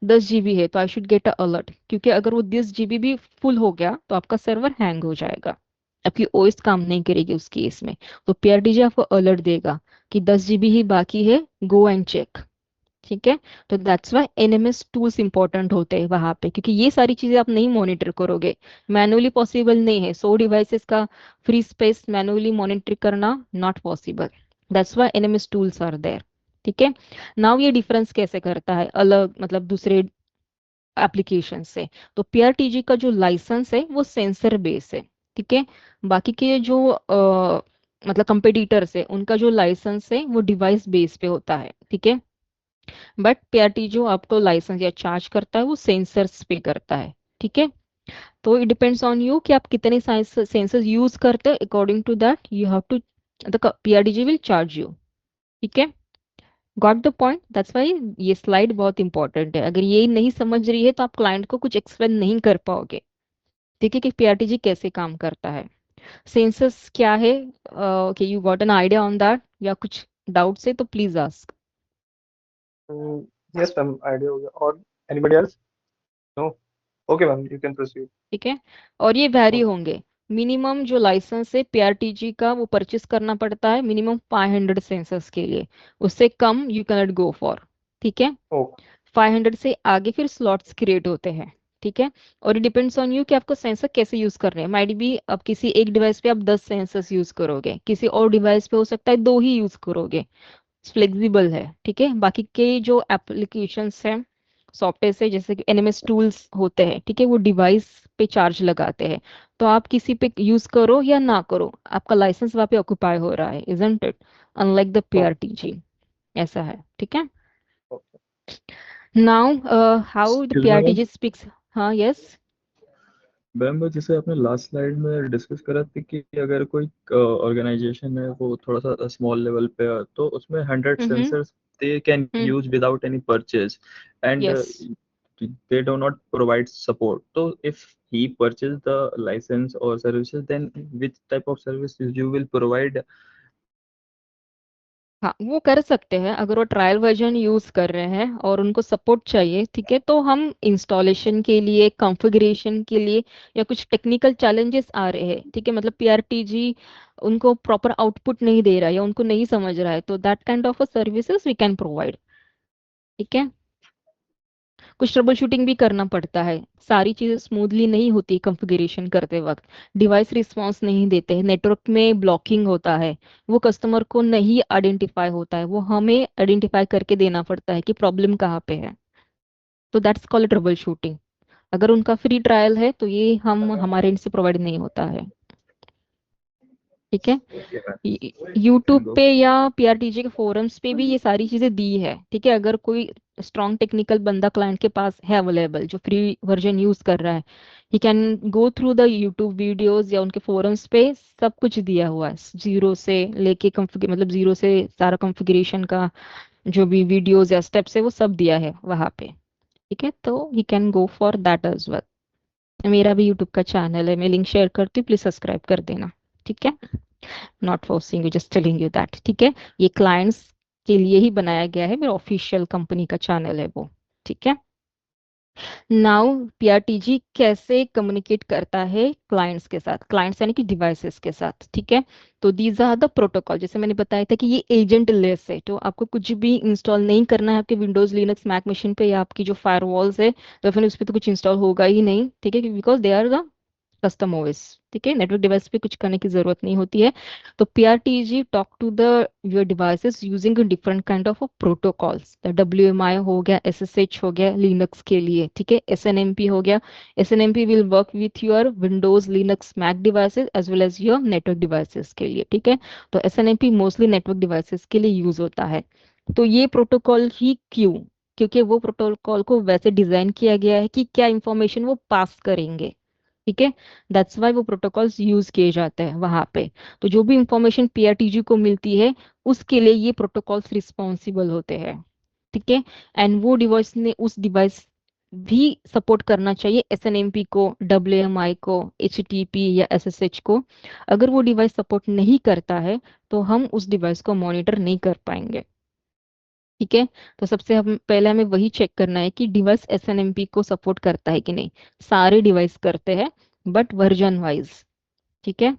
10 GB है तो आई शुड गेट अ अलर्ट, क्योंकि अगर वो 10 GB भी फुल हो गया तो आपका सर्वर हैंग हो जाएगा, आपकी ओएस काम नहीं करेगी उस केस में। तो पीआरडीजी आपको अलर्ट देगा कि 10 GB ही बाकी है, गो एंड चेक, ठीक है। तो that's why NMS tools important होते हैं वहां पे, क्योंकि ये सारी चीजें आप नहीं मॉनिटर करोगे, मैनुअली पॉसिबल नहीं है। 100 डिवाइसेस का फ्री स्पेस मैनुअली मॉनिटर करना not possible. That's why NMS tools are there. ठीक है। नाउ ये डिफरेंस कैसे करता है अलग, मतलब दूसरे एप्लीकेशन से। तो पीआरटीजी का जो लाइसेंस है वो सेंसर बेस है। ठीक है। बाकी के जो मतलब कंपेटिटर्स है उनका जो लाइसेंस है वो डिवाइस बेस पे होता है। ठीक है। बट पीआरटी जो आपको लाइसेंस या चार्ज करता है वो सेंसर्स पे करता है। ठीक है। तो इट डिपेंड्स ऑन यू कि आप कितने सेंसर्स यूज करते हो, according to that you have to, the PRTG will charge you. ठीक है। Got the point. That's why ये स्लाइड बहुत इंपॉर्टेंट है। अगर ये नहीं समझ रही है तो आप क्लाइंट को कुछ एक्सप्लेन नहीं कर पाओगे। ठीक है, कि पीआरटीजी कैसे काम करता है, सेंसस क्या है। Okay, you got an idea on that, या कुछ डाउट्स है तो please ask. Yes ma'am, idea हो गया। और anybody else? No? Okay ma'am, you can proceed. ठीक है। और ये वैरी होंगे। मिनिमम जो लाइसेंस है पीआरटीजी का वो परचेस करना पड़ता है मिनिमम 500 सेंसर्स के लिए। उससे कम यू कैनॉट गो फॉर। ठीक है। ओके। 500 से आगे फिर स्लॉट्स क्रिएट होते हैं। ठीक है। और ये डिपेंड्स ऑन यू कि आपको सेंसर कैसे यूज करने हैं। माइट भी अब किसी एक डिवाइस पे आप 10 सेंसर्स यूज करोगे, किसी और डिवाइस पे हो सकता है दो ही यूज करोगे। फ्लेक्सिबल है। ठीक है। बाकी के जो एप्लीकेशंस हैं, सॉफ्टवेयर से, जैसे कि एनएमएस टूल्स होते हैं, ठीक है, वो डिवाइस पे चार्ज लगाते हैं। तो आप किसी पे यूज करो या ना करो, आपका लाइसेंस वहाँ पे ऑक्युपाई हो रहा है, isn't it? Unlike the PRTG, ऐसा है। ठीक है। Okay. Now how the excuse me ma'am. PRTG speaks. हाँ, यस। मैम वो जैसे आपने लास्ट स्लाइड में डिस्कस करा था कि अगर कोई ऑर्गेनाइजेशन है वो थोड़ा सा स्मॉल लेवल पे है तो उसमें 100 hmm. Sensors they can hmm. Use without any purchase and yes. they do not provide support. So if he purchase the license or services, then which type of services you will provide? हाँ, वो कर सकते हैं अगर वो trial version use कर रहे हैं और उनको सपोर्ट चाहिए। ठीक है। तो हम इंस्टॉलेशन के लिए, कॉन्फ़िगरेशन के लिए, या कुछ टेक्निकल चैलेंजेस आ रहे हैं, ठीक है, मतलब पीआरटीजी उनको प्रॉपर आउटपुट नहीं दे रहा है या उनको नहीं समझ रहा है, तो that kind of a services we can provide. ठीक है। कुछ ट्रबल शूटिंग भी करना पड़ता है, सारी चीजें स्मूथली नहीं होती कॉन्फ़िगरेशन करते वक्त। डिवाइस रिस्पॉन्स नहीं देते हैं, नेटवर्क में ब्लॉकिंग होता है, वो कस्टमर को नहीं आइडेंटिफाई होता है, वो हमें आइडेंटिफाई करके देना पड़ता है कि प्रॉब्लम कहाँ पे है। तो दैट्स कॉल्ड ट्रबल शूटिंग। अगर उनका फ्री ट्रायल है तो ये हम हमारे एंड से प्रोवाइड नहीं होता है। ठीक है। Okay, ma'am. YouTube Can go. पे या पीआरटीजी के फोरम्स पे भी ये सारी चीजें दी है। ठीक है। अगर कोई स्ट्रॉन्ग टेक्निकल बंदा क्लाइंट के पास है अवेलेबल जो फ्री वर्जन यूज कर रहा है, ही can go through the YouTube videos या उनके फोरम्स पे, सब कुछ दिया हुआ है जीरो से लेके कॉन्फ़िगर, मतलब जीरो से सारा कॉन्फ़िगरेशन का जो भी वीडियोस या स्टेप्स है वो सब दिया है वहाँ पे। ठीक है। तो he can go for that as well. मेरा भी यूट्यूब का चैनल है, मैं लिंक शेयर करती हूँ, प्लीज सब्सक्राइब कर देना। ठीक है। Not forcing you, just telling you that. ठीक है। ये क्लाइंट्स के लिए ही बनाया गया है, मेरा ऑफिशियल कंपनी का चैनल है वो। ठीक है। नाउ पीआरटीजी कैसे कम्युनिकेट करता है क्लाइंट्स के साथ, क्लाइंट्स यानी कि डिवाइसेस के साथ। ठीक है। तो दीज आर द प्रोटोकॉल, जैसे मैंने बताया था कि ये एजेंट लेस है, तो आपको कुछ भी इंस्टॉल नहीं करना है आपके विंडोज लिनक्स मैक मशीन पे या आपकी जो फायरवॉल्स है, तो फिर उस पर तो कुछ इंस्टॉल होगा ही नहीं। ठीक है, because they are the custom OS. ठीक है। नेटवर्क डिवाइस पे कुछ करने की जरूरत नहीं होती है। तो PRTG talk to the your devices using different kind of protocols. WMI हो गया, एसएसएच हो गया लिनक्स के लिए, ठीक है, एसएनएमपी हो गया। SNMP will work with your Windows Linux Mac devices as well as your network devices के लिए। ठीक है। तो एसएनएमपी मोस्टली नेटवर्क डिवाइसेस के लिए यूज होता है। तो ये प्रोटोकॉल ही क्यों? क्योंकि वो प्रोटोकॉल को वैसे डिजाइन किया गया है कि क्या इंफॉर्मेशन वो पास करेंगे। ठीक है। दैट्स वाई वो प्रोटोकॉल्स यूज किए जाते हैं वहां पे। तो जो भी इंफॉर्मेशन पीआरटीजी को मिलती है उसके लिए ये प्रोटोकॉल्स रिस्पॉन्सिबल होते हैं। ठीक है। एंड वो डिवाइस ने उस डिवाइस भी सपोर्ट करना चाहिए एसएनएमपी को, डब्ल्यूएमआई को, एचटीटीपी या एसएसएच को। अगर वो डिवाइस सपोर्ट नहीं करता है तो हम उस डिवाइस को मॉनिटर नहीं कर पाएंगे। ठीक है। तो सबसे हम पहले हमें वही चेक करना है कि डिवाइस एसएनएमपी को सपोर्ट करता है कि नहीं। सारे डिवाइस करते हैं, बट वर्जन वाइज। ठीक है।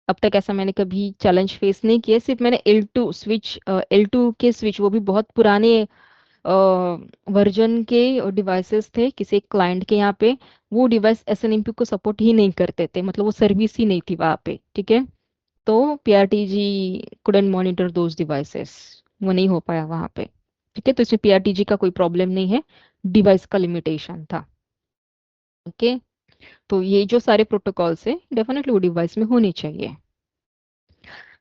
अब तक ऐसा मैंने कभी चैलेंज फेस नहीं किया, सिर्फ मैंने L2 स्विच, L2 के स्विच, वो भी बहुत पुराने वर्जन के डिवाइसेस थे किसी एक क्लाइंट के यहाँ पे, वो डिवाइस एसएनएमपी को सपोर्ट ही नहीं करते थे, मतलब वो सर्विस ही नहीं थी वहाँ पे, ठीक है। तो PRTG couldn't monitor those devices, वो नहीं हो पाया वहाँ पे, ठीक है। तो इसमें पीआरटीजी का कोई प्रॉब्लम नहीं है, डिवाइस का लिमिटेशन था, ओके। तो ये जो सारे प्रोटोकॉल्स है डेफिनेटली वो डिवाइस में होने चाहिए।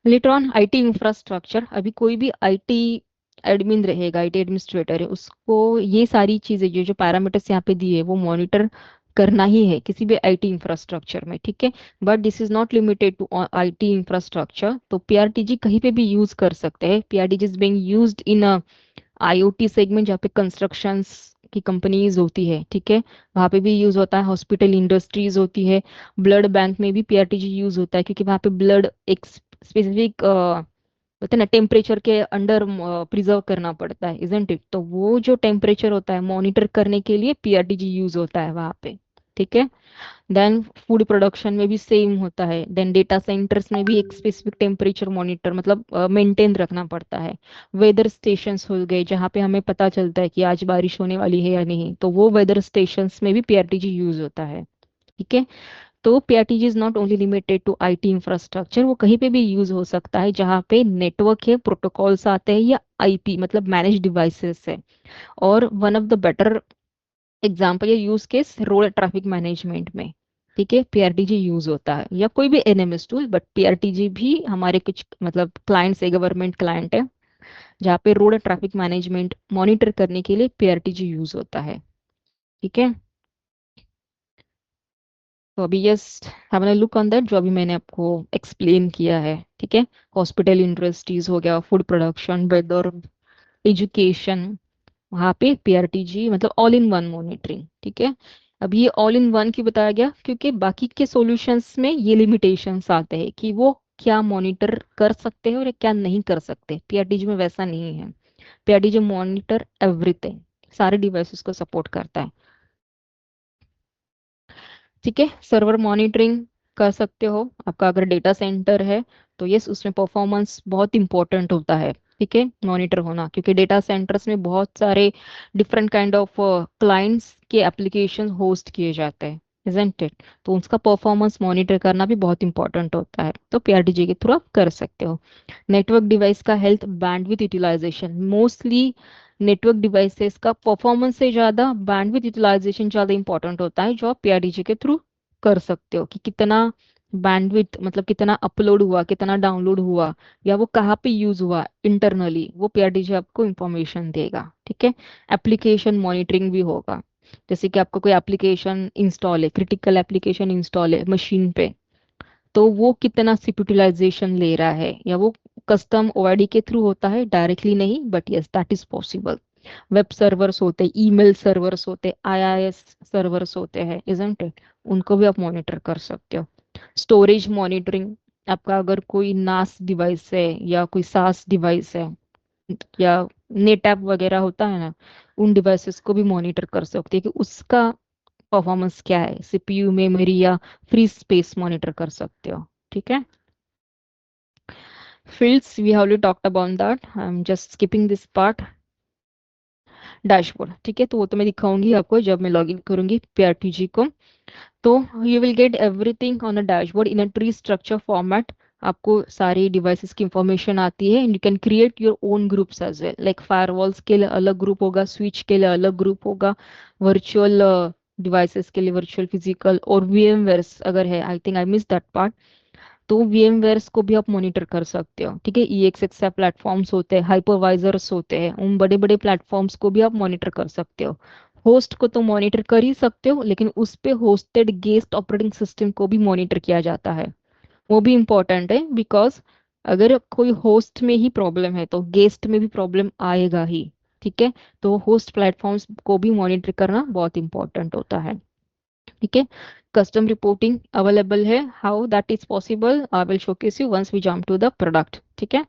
लेटर ऑन आईटी इंफ्रास्ट्रक्चर, अभी कोई भी आईटी एडमिन रहेगा, आईटी एडमिनिस्ट्रेटर है, उसको ये सारी चीजें जो पैरामीटर्स यहाँ पे दिए है वो मॉनिटर करना ही है किसी भी आईटी इंफ्रास्ट्रक्चर में, ठीक है। But this is not limited to IT infrastructure, तो पीआरटीजी कहीं पे भी यूज कर सकते हैं। PRTG is being used in IoT segment जहाँ पे कंस्ट्रक्शंस की कंपनीज होती है, ठीक है, वहाँ पे भी यूज होता है। हॉस्पिटल इंडस्ट्रीज होती है, ब्लड बैंक में भी पीआरटीजी यूज होता है, क्योंकि वहाँ पे ब्लड एक स्पेसिफिक बोलते हैं ना टेम्परेचर के अंडर प्रिजर्व करना पड़ता है, इजंट इट। तो वो जो टेम्परेचर होता है मॉनिटर करने के लिए पीआरटीजी यूज होता है वहाँ पे, ठीक है। देन फूड प्रोडक्शन में भी सेम होता है। देन डेटा सेंटर्स में भी एक स्पेसिफिक टेम्परेचर मॉनिटर मतलब मेंटेन रखना पड़ता है। वेदर स्टेशंस हो गए जहाँ पे हमें पता चलता है कि आज बारिश होने वाली है या नहीं, तो वो वेदर स्टेशंस में भी पीआरटीजी यूज होता है, ठीक है। तो PRTG is not only limited to IT infrastructure, वो कहीं पे भी यूज हो सकता है जहाँ पे नेटवर्क है, प्रोटोकॉल्स आते हैं, या आईपी मतलब मैनेज डिवाइसेस है। और one of the better example या use case road traffic management में, ठीक है, पीआरटीजी यूज होता है, या कोई भी एनएमएस टूल, बट पीआरटीजी भी हमारे कुछ मतलब क्लाइंट्स है, गवर्नमेंट क्लाइंट है, जहाँ पे रोड ट्रैफिक मैनेजमेंट मॉनिटर करने के लिए पीआरटीजी यूज होता है, ठीक है। तो अभी just have a look on that जो अभी मैंने आपको एक्सप्लेन किया है, ठीक है। हॉस्पिटल इंडस्ट्रीज हो गया, फूड प्रोडक्शन, वेदर, एजुकेशन, वहाँ पे पीआरटीजी मतलब ऑल इन वन मॉनिटरिंग, ठीक है। अब ये ऑल इन वन क्यों बताया गया, क्योंकि बाकी के सॉल्यूशंस में ये लिमिटेशंस आते हैं कि वो क्या मॉनिटर कर सकते हैं और क्या नहीं कर सकते, पीआरटीजी में वैसा नहीं है। पीआरटीजी मॉनिटर एवरीथिंग, सारे डिवाइसेस को सपोर्ट करता है, ठीक है। सर्वर मॉनिटरिंग कर सकते हो, आपका अगर डेटा सेंटर है तो यस उसमें परफॉर्मेंस बहुत इंपॉर्टेंट होता है, ठीक है, मॉनिटर होना, क्योंकि डेटा सेंटर्स में बहुत सारे डिफरेंट काइंड ऑफ क्लाइंट्स के एप्लीकेशन होस्ट किए जाते हैं, इजंट इट। तो उसका परफॉर्मेंस मॉनिटर करना भी बहुत इंपॉर्टेंट होता है, तो पीआरडीजी के थ्रू आप कर सकते हो। नेटवर्क डिवाइस का health bandwidth utilisation, mostly network devices का परफॉर्मेंस से ज़्यादा बैंडविथ यूटिलाइजेशन ज़्यादा इंपॉर्टेंट होता है, जो आप पीआरडीजी के थ्रू कर सकते हो, कि कितना बैंडविथ मतलब कितना अपलोड हुआ, कितना डाउनलोड हुआ, या वो कहाँ पे यूज हुआ इंटरनली, वो पीआरडीजी आपको इंफॉर्मेशन देगा, ठीक है। एप्लीकेशन मॉनिटरिंग भी होगा, जैसे कि आपको कोई एप्लीकेशन इंस्टॉल है, क्रिटिकल एप्लीकेशन इंस्टॉल है मशीन पे, तो वो कितना सिप यूटिलाइजेशन ले रहा है, या वो कस्टम ओआईडी के थ्रू होता है, डायरेक्टली नहीं, but yes that is possible. Web servers होते हैं, ईमेल सर्वर्स होते हैं, आईआईएस सर्वर्स होते हैं, इजंट इट, उनको भी आप मॉनिटर कर सकते हो। स्टोरेज मॉनिटरिंग, आपका अगर कोई नास डिवाइस है या कोई सास डिवाइस है या नेट ऐप वगैरह होता है ना, उन डिवाइसेस को भी मॉनिटर कर सकते हैं कि उसका परफॉर्मेंस क्या है, सीपीयू मेमोरी या फ्री स्पेस मॉनिटर कर सकते हो, ठीक है। fields we have already talked about that, I'm just skipping this part। Dashboard, ठीक है, तो वो तो मैं दिखाऊंगी आपको जब मैं लॉगिन करूंगी पीआरटीजी को। तो you will get everything on a dashboard in a tree structure format. आपको सारी डिवाइसेस की इंफॉर्मेशन आती है, and you can create your own groups as well, like firewalls के लिए अलग ग्रुप होगा, स्विच के लिए अलग ग्रुप होगा, वर्चुअल डिवाइसेस के लिए वर्चुअल फिजिकल, और वीएमवेयर्स अगर है, I think I miss that part, तो VMwares को भी आप मॉनिटर कर सकते हो, ठीक है। EXXI प्लेटफॉर्म्स होते हैं, हाइपरवाइजर्स होते हैं, उन बड़े बड़े प्लेटफॉर्म्स को भी आप मॉनिटर कर सकते हो। होस्ट को तो मॉनिटर कर ही सकते हो, लेकिन उस पे होस्टेड गेस्ट ऑपरेटिंग सिस्टम को भी मॉनिटर किया जाता है, वो भी इम्पोर्टेंट है, बिकॉज अगर कोई होस्ट में ही प्रॉब्लम है तो गेस्ट में भी प्रॉब्लम आएगा ही, ठीक है। तो होस्ट प्लेटफॉर्म्स को भी मॉनिटर करना बहुत इंपॉर्टेंट होता है, ठीक है। कस्टम रिपोर्टिंग अवेलेबल है, how that is possible I will showcase you once we jump to the product, ठीक है।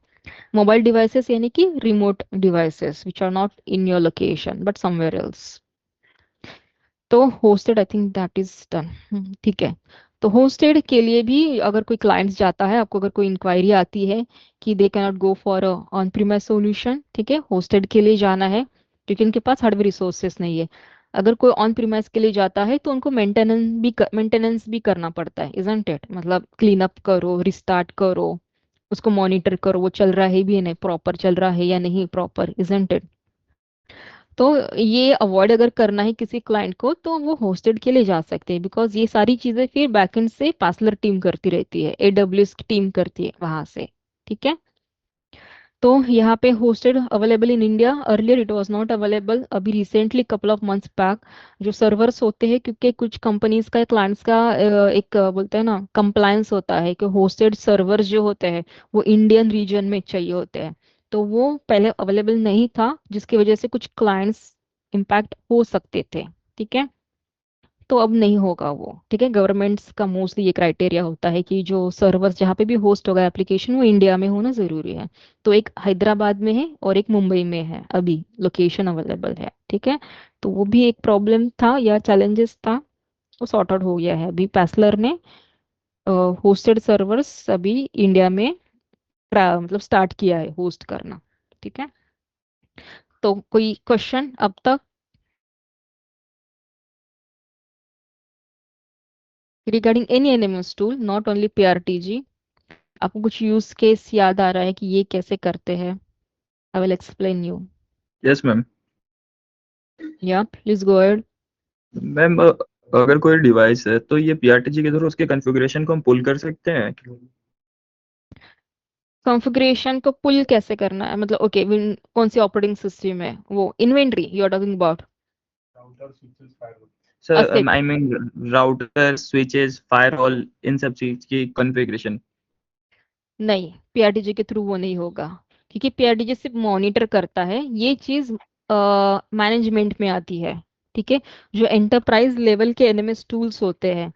मोबाइल डिवाइसेस यानी कि remote devices which are not in your location but somewhere else. तो hosted I think that is done, ठीक है। तो hosted के लिए भी अगर कोई क्लाइंट्स जाता है, आपको अगर कोई इंक्वायरी आती है कि they can not go for on premise solution, ठीक है, होस्टेड के लिए जाना है, क्योंकि उनके पास हार्डवेयर रिसोर्सेस नहीं है। अगर कोई ऑन प्रीमाइस के लिए जाता है तो उनको मेंटेनेंस भी करना पड़ता है, इजंट इट? मतलब क्लीन अप करो, रिस्टार्ट करो, उसको मॉनिटर करो, वो चल रहा है भी या नहीं, प्रॉपर चल रहा है या नहीं प्रॉपर, इजंट इट? तो ये अवॉइड अगर करना है किसी क्लाइंट को तो वो होस्टेड के लिए जा सकते हैं, बिकॉज ये सारी चीजें फिर बैकएंड से पासलर टीम करती रहती है, एडब्ल्यूएस की टीम करती है वहां से। ठीक है। तो यहाँ पे hosted available in India, earlier it was not available, अभी recently couple of months back जो सर्वर्स होते हैं, क्योंकि कुछ कंपनीज का क्लाइंट्स का एक बोलते हैं ना कंप्लायंस होता है कि होस्टेड सर्वर्स जो होते हैं वो इंडियन रीजन में चाहिए होते हैं। तो वो पहले अवेलेबल नहीं था, जिसकी वजह से कुछ क्लाइंट्स इम्पैक्ट हो सकते थे। ठीक है। तो अब नहीं होगा वो। ठीक है। गवर्नमेंट्स का मोस्टली ये क्राइटेरिया होता है कि जो सर्वर्स जहाँ पे भी होस्ट होगा एप्लीकेशन वो इंडिया में होना जरूरी है। तो एक हैदराबाद में है और एक मुंबई में है, अभी लोकेशन अवेलेबल है। ठीक है। तो वो भी एक प्रॉब्लम था या चैलेंजेस था, वो सॉर्ट आउट हो गया है। अभी पैसलर ने होस्टेड सर्वर्स अभी इंडिया में मतलब स्टार्ट किया है होस्ट करना। ठीक है। तो कोई क्वेश्चन अब तक regarding any NMS tool, not only PRTG? आपको कुछ यूज केस याद आ रहा है कि ये कैसे करते हैं? I will explain you. Yes ma'am. या प्लीज गो अहेड। मैम अगर कोई डिवाइस है तो ये पीआरटीजी के थ्रू उसके कॉन्फ़िगरेशन को हम पुल कर सकते हैं? कॉन्फ़िगरेशन को पुल कैसे करना है? मतलब ओके, कौन सी ऑपरेटिंग सिस्टम है वो? Inventory you are talking about? Sir asset? I mean router, switches, firewall, इन सब चीज की कॉन्फ़िगरेशन। नहीं, पीआरटीजी के थ्रू वो नहीं होगा, क्योंकि पीआरटीजी सिर्फ मॉनिटर करता है, ये चीज मैनेजमेंट में आती है। ठीक है। जो एंटरप्राइज लेवल के एनएमएस टूल्स होते हैं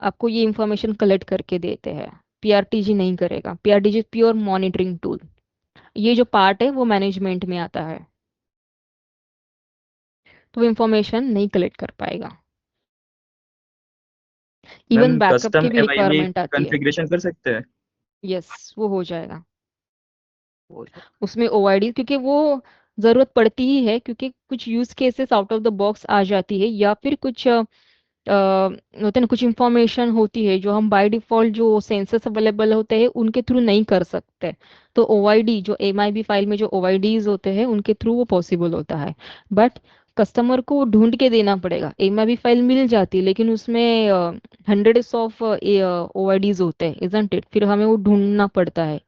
आपको ये इंफॉर्मेशन कलेक्ट करके देते हैं, पीआरटीजी नहीं करेगा। पीआरटीजी प्योर मॉनिटरिंग टूल, ये जो पार्ट है वो मैनेजमेंट में आता है, तो वो इंफॉर्मेशन नहीं कलेक्ट कर पाएगा। इवन मैम बैकअप कस्टम की भी एमआईबी रिक्वायरमेंट आती है। कॉन्फ़िगरेशन कर सकते हैं? यस, वो हो जाएगा। उसमें ओआईडी, क्योंकि वो जरूरत पड़ती ही है, क्योंकि कुछ use cases out of the box आ जाती है, या फिर कुछ होते हैं ना, कुछ इंफॉर्मेशन होती है जो हम बाय डिफॉल्ट जो सेंसर्स अवेलेबल होते हैं उनके थ्रू नहीं कर सकते। तो ओआईडी जो एमआईबी फाइल में जो ओआईडीज होते हैं उनके थ्रू वो पॉसिबल होता है। बट कस्टमर को ढूंढ के देना पड़ेगा। एमआईबी फाइल मिल जाती है लेकिन उसमें हंड्रेड्स ऑफ ओआईडीज होते हैं, इजंट इट? फिर हमें वो ढूंढना पड़ता है,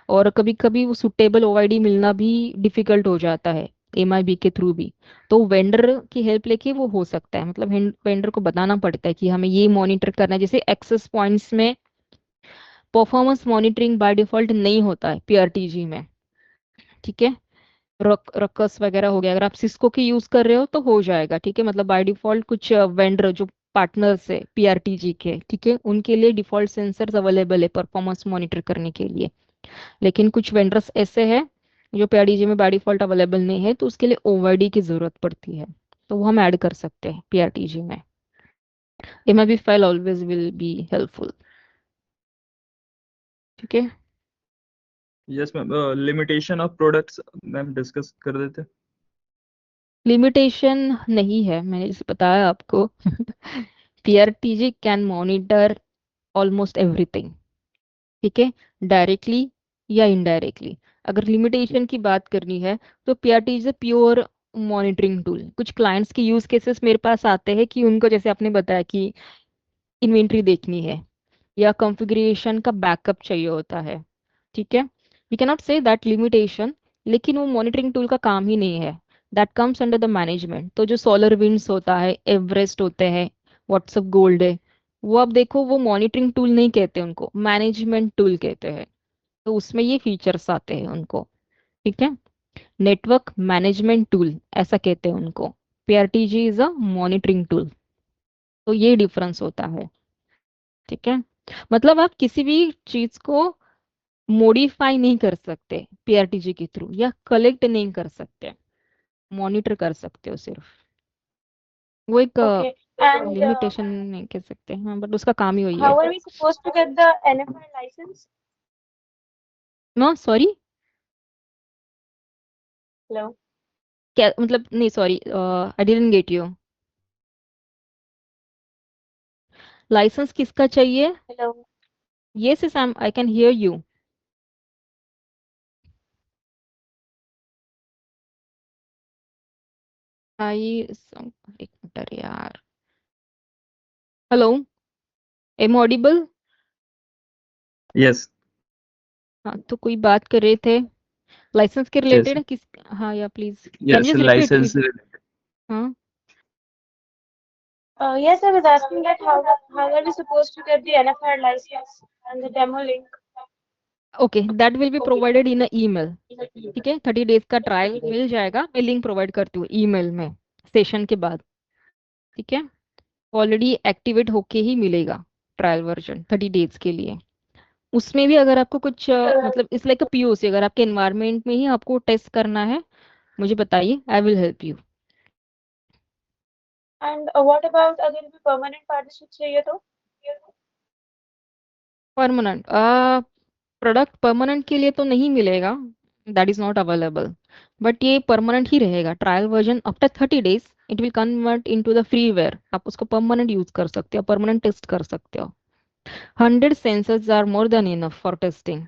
और कभी कभी वो सुटेबल ओआईडी मिलना भी डिफिकल्ट हो जाता है एमआईबी के थ्रू भी। तो वेंडर की हेल्प लेके वो हो सकता है, मतलब वेंडर को बताना पड़ता है कि हमें ये मॉनिटर करना है। जैसे एक्सेस पॉइंट्स में परफॉर्मेंस मॉनिटरिंग बाय डिफॉल्ट नहीं होता है पीआरटीजी में। ठीक है। रकस वगैरह हो गया, अगर आप सिस्को की यूज कर रहे हो तो हो जाएगा। ठीक है। मतलब बाय डिफॉल्ट कुछ वेंडर जो पार्टनर्स है पीआरटीजी के, ठीक है, उनके लिए डिफॉल्ट सेंसर्स अवेलेबल है परफॉर्मेंस मॉनिटर करने के लिए। लेकिन कुछ वेंडर्स ऐसे हैं जो पीआरडीजी में बाय डिफॉल्ट अवेलेबल नहीं है, तो उसके लिए ओवाईडी की जरूरत पड़ती है, तो वो हम ऐड कर सकते हैं पीआरटीजी में। MIB file always will be helpful. ठीक है। Yes ma'am. Limitation of products ma'am discuss कर देते। लिमिटेशन नहीं है, मैंने जैसे बताया आपको। PRTG can monitor almost everything. ठीक है। डायरेक्टली या इनडायरेक्टली। अगर लिमिटेशन की बात करनी है तो PRT is a pure monitoring tool. कुछ क्लाइंट्स के यूज केसेस मेरे पास आते हैं कि उनको, जैसे आपने बताया कि इन्वेंट्री देखनी है या कॉन्फ़िगरेशन का बैकअप चाहिए होता है। ठीक है। We can not say that limitation, लेकिन वो मॉनिटरिंग टूल का काम ही नहीं है। That comes under the management. तो जो सोलर विंड्स होता है, एवरेस्ट होते हैं, व्हाट्सअप गोल्ड है, वो आप देखो वो मॉनिटरिंग टूल नहीं कहते उनको, मैनेजमेंट टूल कहते हैं। तो उसमें ये फीचर्स आते हैं उनको। ठीक है। नेटवर्क मैनेजमेंट टूल ऐसा कहते हैं उनको। PRTG is a monitoring tool. तो ये डिफरेंस होता है। ठीक है। मतलब आप किसी भी चीज को मॉडिफाई नहीं कर सकते पीआरटीजी के थ्रू, या कलेक्ट नहीं कर सकते, मॉनिटर कर सकते हो सिर्फ। वो एक Okay. And लिमिटेशन नहीं कह सकते, हाँ, बट उसका काम ही वही है। how are we supposed to get the NFI license? No sorry. Hello. क्या मतलब, नहीं sorry, I didn't get you. License किसका चाहिए? Hello. Yes yes, I can hear you. I एक मिनट, अरे यार। Hello, am audible? यस हाँ, तो कोई बात कर रहे थे लाइसेंस के यस रिलेटेड किस? हाँ, yeah please can yes you just repeat licence. It? हाँ, Yes, I was asking that how are we supposed to get the NFR license and the demo link? Okay, that will be provided in a email. ठीक है, 30 days का trial मिल जाएगा, मैं link provide करती हूँ email में session के बाद। ठीक है, ऑलरेडी एक्टिवेट होके ही मिलेगा ट्रायल वर्जन 30 days के लिए। उसमें भी अगर आपको कुछ मतलब इस लाइक पीओसी, अगर आपके एनवायरनमेंट में ही आपको टेस्ट करना है, मुझे बताइए, I will help you. And what about अगर भी permanent partnership चाहिए तो? परमानेंट प्रोडक्ट परमानेंट के लिए तो नहीं मिलेगा, that is not available. But ये परमानेंट ही रहेगा trial version. After 30 days it will convert into the freeware, आप उसको परमानेंट यूज कर सकते हो, परमानेंट टेस्ट कर सकते हो। 100 sensors are more than enough for testing.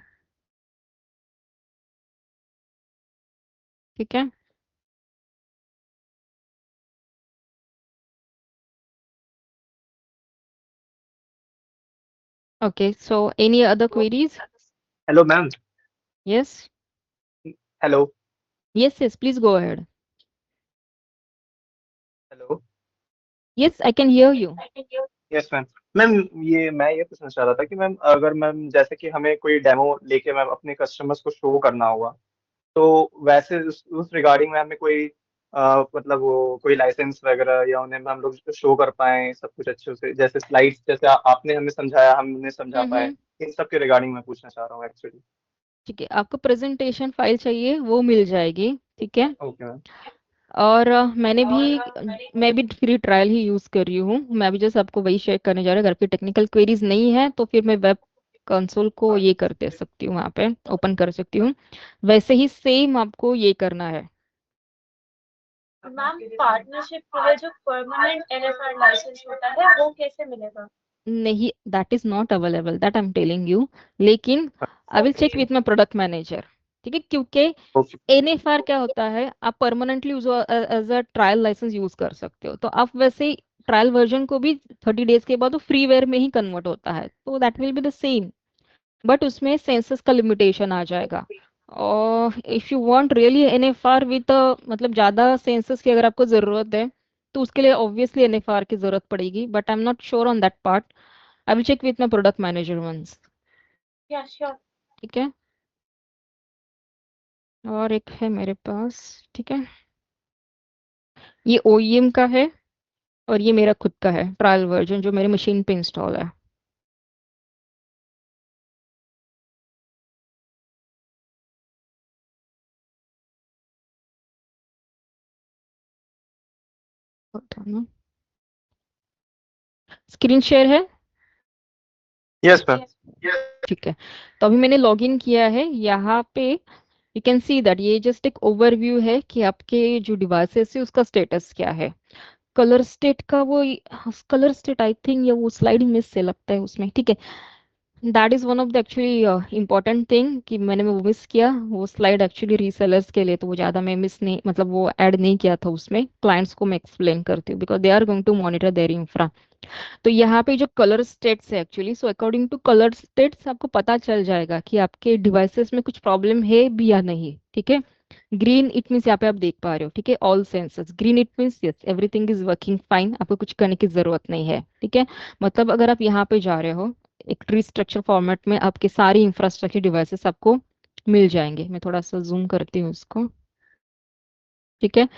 ठीक है, okay, so any other queries? Hello ma'am. Yes hello. Yes yes, please go ahead. Hello. Yes, I can hear you. Yes ma'am. Ma'am, ये मैं ये पूछना चाह रहा था कि मैम, अगर मैम जैसे कि हमें कोई डेमो लेके मैम अपने कस्टमर्स को शो करना होगा, तो वैसे उस रिगार्डिंग में हमें कोई मतलब वो कोई लाइसेंस वगैरह, या उन्हें हम लोग शो कर पाए सब कुछ अच्छे से, जैसे स्लाइड्स, जैसे आपने हमें समझाया, हमने समझा पाए, हम्म, इन सब के रिगार्डिंग मैं पूछना चाह रहा हूँ एक्चुअली। ठीक है, आपको प्रेजेंटेशन फाइल चाहिए, वो मिल जाएगी। ठीक है, ओके मैम। और मैं भी फ्री ट्रायल ही यूज कर रही हूँ, मैं भी जैसे आपको वही शेयर करने जा रहा हूँ। अगर आपकी टेक्निकल क्वेरीज नहीं है तो फिर मैं वेब कंसोल को ये कर दे सकती हूँ, वहाँ पे ओपन कर सकती हूँ। वैसे ही सेम आपको ये करना है। मैम पार्टनरशिप के लिए जो परमानेंट NFR लाइसेंस होता है वो कैसे मिलेगा? नहीं, that is not available, that I am telling you. लेकिन I will check with my product manager. ठीक है, क्योंकि ओके। एनएफआर क्या होता है, आप permanently as a trial license use कर सकते हो, तो आप वैसे ट्रायल वर्जन को भी 30 days के बाद वो फ्रीवेयर में ही कन्वर्ट होता है, तो that will be the same. But उसमें सेंसस का लिमिटेशन आ जाएगा। और if you want really NFR with मतलब ज़्यादा सेंसस की अगर आपको ज़रूरत है, तो उसके लिए ऑब्वियसली एनएफआर की ज़रूरत पड़ेगी, but I am not sure on that part. I will check with my product manager once. Yeah, sure. ठीक है, और एक है मेरे पास। ठीक है, ये ओईएम का है, और ये मेरा खुद का है ट्रायल वर्जन जो मेरे मशीन पे इंस्टॉल है। स्क्रीन शेयर है? Yes ma'am. ठीक है, तो अभी मैंने लॉगिन किया है यहाँ पे। यू कैन सी दैट ये जस्ट एक ओवरव्यू है कि आपके जो डिवाइसेस है उसका स्टेटस क्या है। कलर स्टेट का वो, कलर स्टेट आई थिंक ये वो स्लाइड मिस से लगता है उसमें। ठीक है, that is one of the actually important thing कि मैंने वो मिस किया, वो स्लाइड एक्चुअली रीसेलर्स के लिए, तो वो ज़्यादा मैं मिस नहीं, मतलब वो ऐड नहीं किया था उसमें। क्लाइंट्स को मैं एक्सप्लेन करती हूँ because they are going to monitor their infra. तो यहाँ पे जो कलर स्टेट्स है actually, so according to colour states आपको पता चल जाएगा कि आपके डिवाइसेस में कुछ प्रॉब्लम है भी या नहीं। ठीक है, ग्रीन इट मीन्स यहाँ पे आप देख पा रहे हो। ठीक है, all sensors green it means yes everything is working fine, आपको कुछ करने की जरूरत नहीं है। ठीक है, मतलब अगर आप यहाँ पे जा रहे हो, एक ट्री स्ट्रक्चर फॉर्मेट में आपके सारी इंफ्रास्ट्रक्चर डिवाइसेस आपको मिल जाएंगे। मैं थोड़ा सा जूम करती हूँ इसको। ठीक है,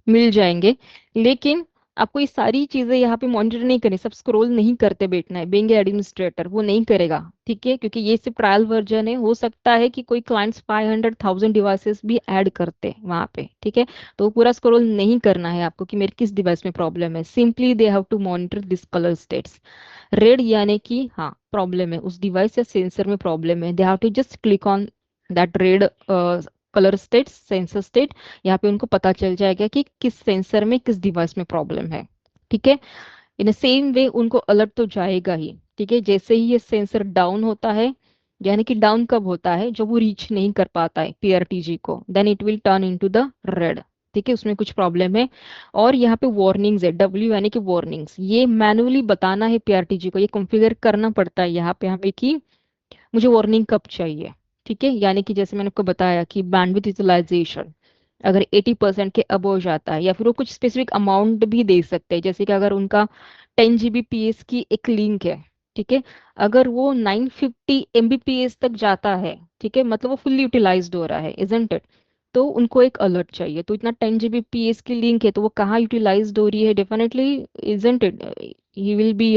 मिल जाएंगे। लेकिन आपको ये सारी चीजें यहाँ पे मॉनिटर नहीं करनी, सब स्क्रॉल नहीं करते बैठना है। बीइंग एडमिनिस्ट्रेटर वो नहीं करेगा। ठीक है, क्योंकि ये सिर्फ ट्रायल वर्जन है, हो सकता है कि कोई क्लाइंट्स 500,000 डिवाइसेस भी ऐड करते हैं वहाँ पे। ठीक है, तो वो पूरा स्क्रॉल नहीं करना है आपको कि मेरे किस डिवाइस में प्रॉब्लम है। Simply they have to monitor this colour states. Red यानी कि हाँ प्रॉब्लम है, उस डिवाइस या सेंसर में प्रॉब्लम है, they have to just click on that red colour state, sensor state, यहाँ पे उनको पता चल जाएगा कि किस सेंसर में किस डिवाइस में प्रॉब्लम है। ठीक है, इन सेम वे उनको अलर्ट तो जाएगा ही। ठीक है, जैसे ही ये सेंसर डाउन होता है, यानी कि डाउन कब होता है, जब वो रीच नहीं कर पाता है पीआरटीजी को, then it will turn into the red. ठीक है, उसमें कुछ प्रॉब्लम है। और यहाँ पे वार्निंग्स है, डब्ल्यू यानी कि वार्निंग्स, ये मैनुअली बताना है पीआरटीजी को, ये कॉन्फ़िगर करना पड़ता है यहाँ पे हमें कि मुझे वार्निंग कब चाहिए। ठीक है, यानी कि जैसे मैंने आपको बताया कि बैंडविड्थ यूटिलाइजेशन अगर 80% के अबव जाता है, या फिर वो कुछ स्पेसिफिक अमाउंट भी दे सकते हैं, जैसे कि अगर उनका 10 Gbps की एक लिंक है, ठीक है, अगर वो 950 Mbps तक जाता है, ठीक है, मतलब वो फुल्ली यूटिलाइज्ड हो रहा है, इजंट इट, तो उनको एक अलर्ट चाहिए। तो इतना 10 Gbps की लिंक है, तो वो कहाँ यूटिलाइज्ड हो रही है, definitely, isn't it, he will be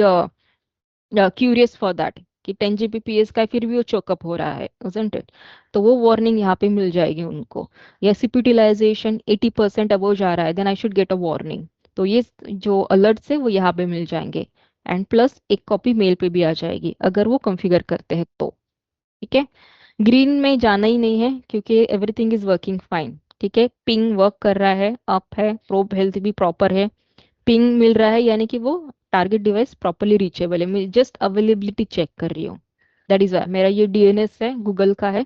curious for that कि 10 Gbps का है, फिर भी वो चोकअप हो रहा है, isn't it? तो वो वार्निंग यहाँ पे मिल जाएगी उनको। या सीपी यूटिलाइजेशन 80% अबव जा रहा है, then I should get a warning. तो ये जो अलर्ट्स है वो यहाँ पे मिल जाएंगे, एंड प्लस एक कॉपी मेल पे भी आ जाएगी अगर वो कॉन्फ़िगर करते हैं तो। ठीक है, ग्रीन में जाना ही नहीं है क्योंकि एवरीथिंग इज वर्किंग फाइन। ठीक है, पिंग वर्क कर रहा है, अप है, प्रोब हेल्थ भी प्रॉपर है, पिंग मिल रहा है, यानी कि वो टारगेट डिवाइस प्रॉपरली रीचेबल है। मैं जस्ट अवेलेबिलिटी चेक कर रही हूँ, दैट इज वाई मेरा ये डीएनएस है, गूगल का है,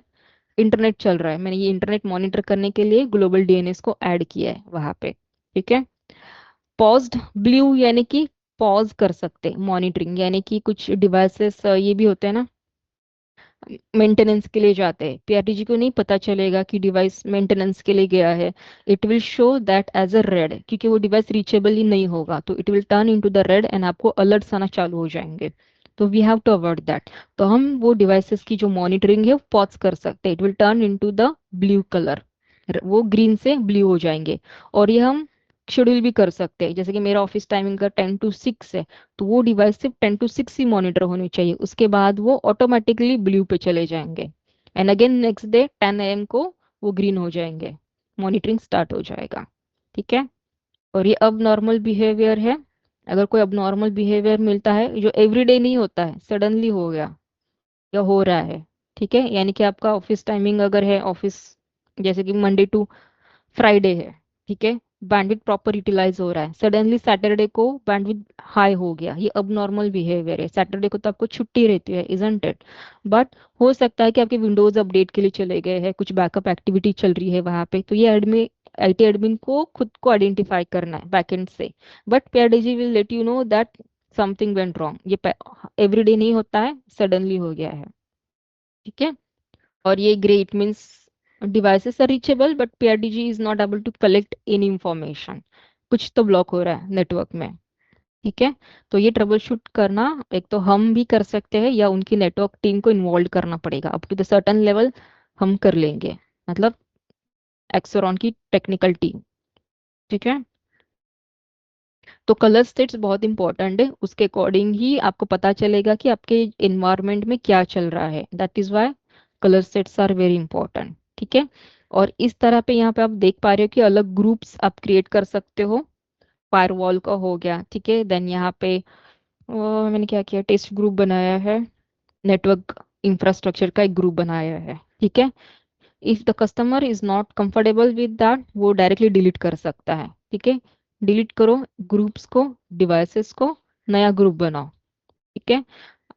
इंटरनेट चल रहा है, मैंने ये इंटरनेट मॉनिटर करने के लिए ग्लोबल डीएनएस को ऐड किया है वहां पे। ठीक है, पॉज्ड, ब्लू यानी कि पॉज कर सकते, मॉनिटरिंग यानी कि कुछ डिवाइसेस ये भी होते हैं ना, मेंटेनेंस के लिए जाते हैं, पीआरटीजी को नहीं पता चलेगा कि डिवाइस मेंटेनेंस के लिए गया है, it will show that as a red, क्योंकि वो डिवाइस रीचेबल ही नहीं होगा, तो it will turn into the red and आपको अलर्ट्स आना चालू हो जाएंगे। तो we have to avoid that. तो हम वो डिवाइसेस की जो मॉनिटरिंग है वो पॉज कर सकते हैं, it will turn into the blue colour, वो ग्रीन से ब्लू हो जाएंगे। और ये हम शेड्यूल भी कर सकते हैं, जैसे कि मेरा ऑफिस टाइमिंग का 10 to 6 है, तो वो डिवाइस सिर्फ 10 to 6 ही मॉनिटर होनी चाहिए, उसके बाद वो ऑटोमेटिकली ब्लू पे चले जाएंगे, and again next day 10 AM को वो ग्रीन हो जाएंगे, मॉनिटरिंग स्टार्ट हो जाएगा। ठीक है, और ये अब नॉर्मल बिहेवियर है। अगर कोई अब नॉर्मल बिहेवियर मिलता है जो एवरीडे नहीं होता है, सडनली हो गया या हो रहा है, ठीक है, यानी कि आपका ऑफिस टाइमिंग अगर है, ऑफिस जैसे कि मंडे टू फ्राइडे है, ठीक है, बैंडविड्थ प्रॉपर यूटिलाइज हो रहा है, सडनली सैटरडे को बैंडविड्थ हाई हो गया, ये अब नॉर्मल बिहेवियर है। सैटरडे को तो आपको छुट्टी रहती है, इजंट इट? बट हो सकता है कि आपके विंडोज अपडेट के लिए चले गए हैं, कुछ बैकअप एक्टिविटी चल रही है वहां पे, तो ये एडमिन, आईटी एडमिन को खुद को आइडेंटिफाई करना है बैकएंड से। But PRTG will let you know that something went wrong, ये एवरीडे नहीं होता है, सडनली हो गया है। ठीक है, और ये grey, it means devices are reachable but PRDG is not able to collect any information, कुछ तो ब्लॉक हो रहा है नेटवर्क में। ठीक है, तो ये ट्रबल शूट करना एक तो हम भी कर सकते हैं, या उनकी नेटवर्क टीम को इन्वॉल्व करना पड़ेगा, up to the certain level हम कर लेंगे, मतलब एक्सोरॉन की टेक्निकल टीम। ठीक है, तो कलर स्टेट्स बहुत इंपॉर्टेंट है, उसके अकॉर्डिंग ही आपको पता चलेगा कि आपके इन्वायरमेंट में क्या चल रहा है, that is why colour sets are very important. ठीक है, और इस तरह पे यहाँ पे आप देख पा रहे हो कि अलग ग्रुप्स आप क्रिएट कर सकते हो, फायरवॉल का हो गया, ठीक है, देन यहाँ पे मैंने क्या किया, टेस्ट ग्रुप बनाया है, नेटवर्क इंफ्रास्ट्रक्चर का एक ग्रुप बनाया है। ठीक है, if the customer is not comfortable with that, वो डायरेक्टली डिलीट कर सकता है। ठीक है, डिलीट करो ग्रुप्स को, डिवाइसेस को, नया ग्रुप बनाओ। ठीक है,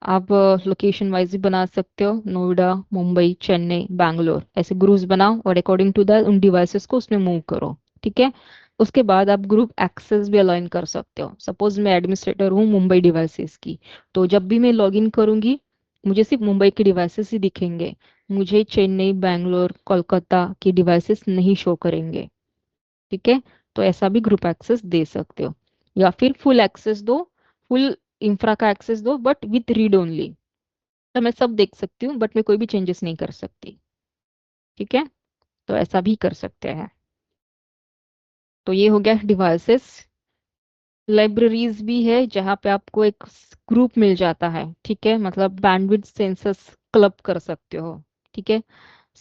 आप लोकेशन वाइज भी बना सकते हो, नोएडा, मुंबई, चेन्नई, बैंगलोर, ऐसे ग्रुप्स बनाओ और अकॉर्डिंग टू दैट उन डिवाइसेस को उसमें मूव करो। ठीक है, उसके बाद आप ग्रुप एक्सेस भी अलाइन कर सकते हो। सपोज मैं एडमिनिस्ट्रेटर हूँ मुंबई डिवाइसेस की, तो जब भी मैं लॉगिन करूंगी मुझे सिर्फ मुंबई के डिवाइसेस ही दिखेंगे, मुझे चेन्नई, बैंगलोर, कोलकाता की डिवाइसेस नहीं शो करेंगे। ठीक है, तो ऐसा भी ग्रुप एक्सेस दे सकते हो, या फिर फुल एक्सेस दो, फुल इंफ्रा का एक्सेस दो बट विथ रीड ओनली, तो मैं सब देख सकती हूँ बट मैं कोई भी चेंजेस नहीं कर सकती। ठीक है, तो ऐसा भी कर सकते हैं। तो ये हो गया डिवाइसेस। लाइब्रेरीज भी है जहाँ पे आपको एक ग्रुप मिल जाता है, ठीक है, मतलब बैंडविड्थ सेंसस क्लब कर सकते हो। ठीक है,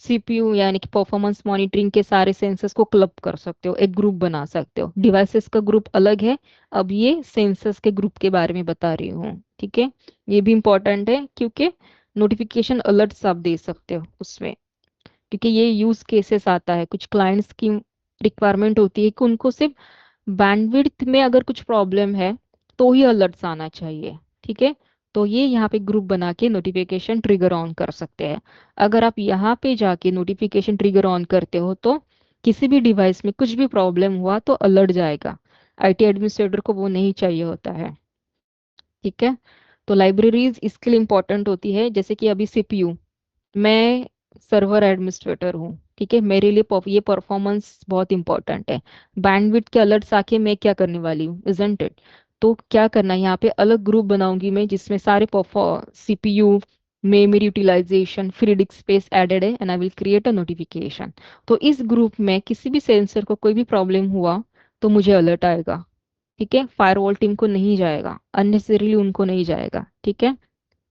सीपीयू यानी कि परफॉर्मेंस मॉनिटरिंग के सारे सेंसर्स को क्लब कर सकते हो, एक ग्रुप बना सकते हो, डिवाइसेस का ग्रुप अलग है। अब ये सेंसर्स के ग्रुप के बारे में बता रही हूँ। ठीक है, ये भी इंपॉर्टेंट है क्योंकि नोटिफिकेशन अलर्ट्स आप दे सकते हो उसमें। क्योंकि ये यूज केसेस आता है, कुछ क्लाइंट्स की रिक्वायरमेंट होती है कि उनको सिर्फ बैंडविड्थ में अगर कुछ प्रॉब्लम है तो ही अलर्ट्स आना चाहिए। ठीक है, तो ये यहाँ पे ग्रुप बना के नोटिफिकेशन ट्रिगर ऑन कर सकते हैं। अगर आप यहाँ पे जाके नोटिफिकेशन ट्रिगर ऑन करते हो तो किसी भी डिवाइस में कुछ भी प्रॉब्लम हुआ तो अलर्ट जाएगा। आईटी एडमिनिस्ट्रेटर को वो नहीं चाहिए होता है। ठीक है, तो लाइब्रेरीज इसके लिए इंपॉर्टेंट होती है, जैसे कि अभी सीपीयू, मैं सर्वर एडमिनिस्ट्रेटर हूँ, ठीक है, मेरे लिए ये परफॉर्मेंस बहुत इंपॉर्टेंट है। बैंडविड्थ के अलर्ट्स आके मैं क्या करने वाली हूँ, इजंट इट? तो क्या करना है, यहाँ पे अलग ग्रुप बनाऊंगी मैं जिसमें सारे CPU, memory utilization, free disk space added है, and I will create a notification. तो इस ग्रुप में किसी भी सेंसर को कोई भी प्रॉब्लम हुआ तो मुझे अलर्ट आएगा। ठीक है, फायरवॉल टीम को नहीं जाएगा, अननेसेसरीली उनको नहीं जाएगा। ठीक है,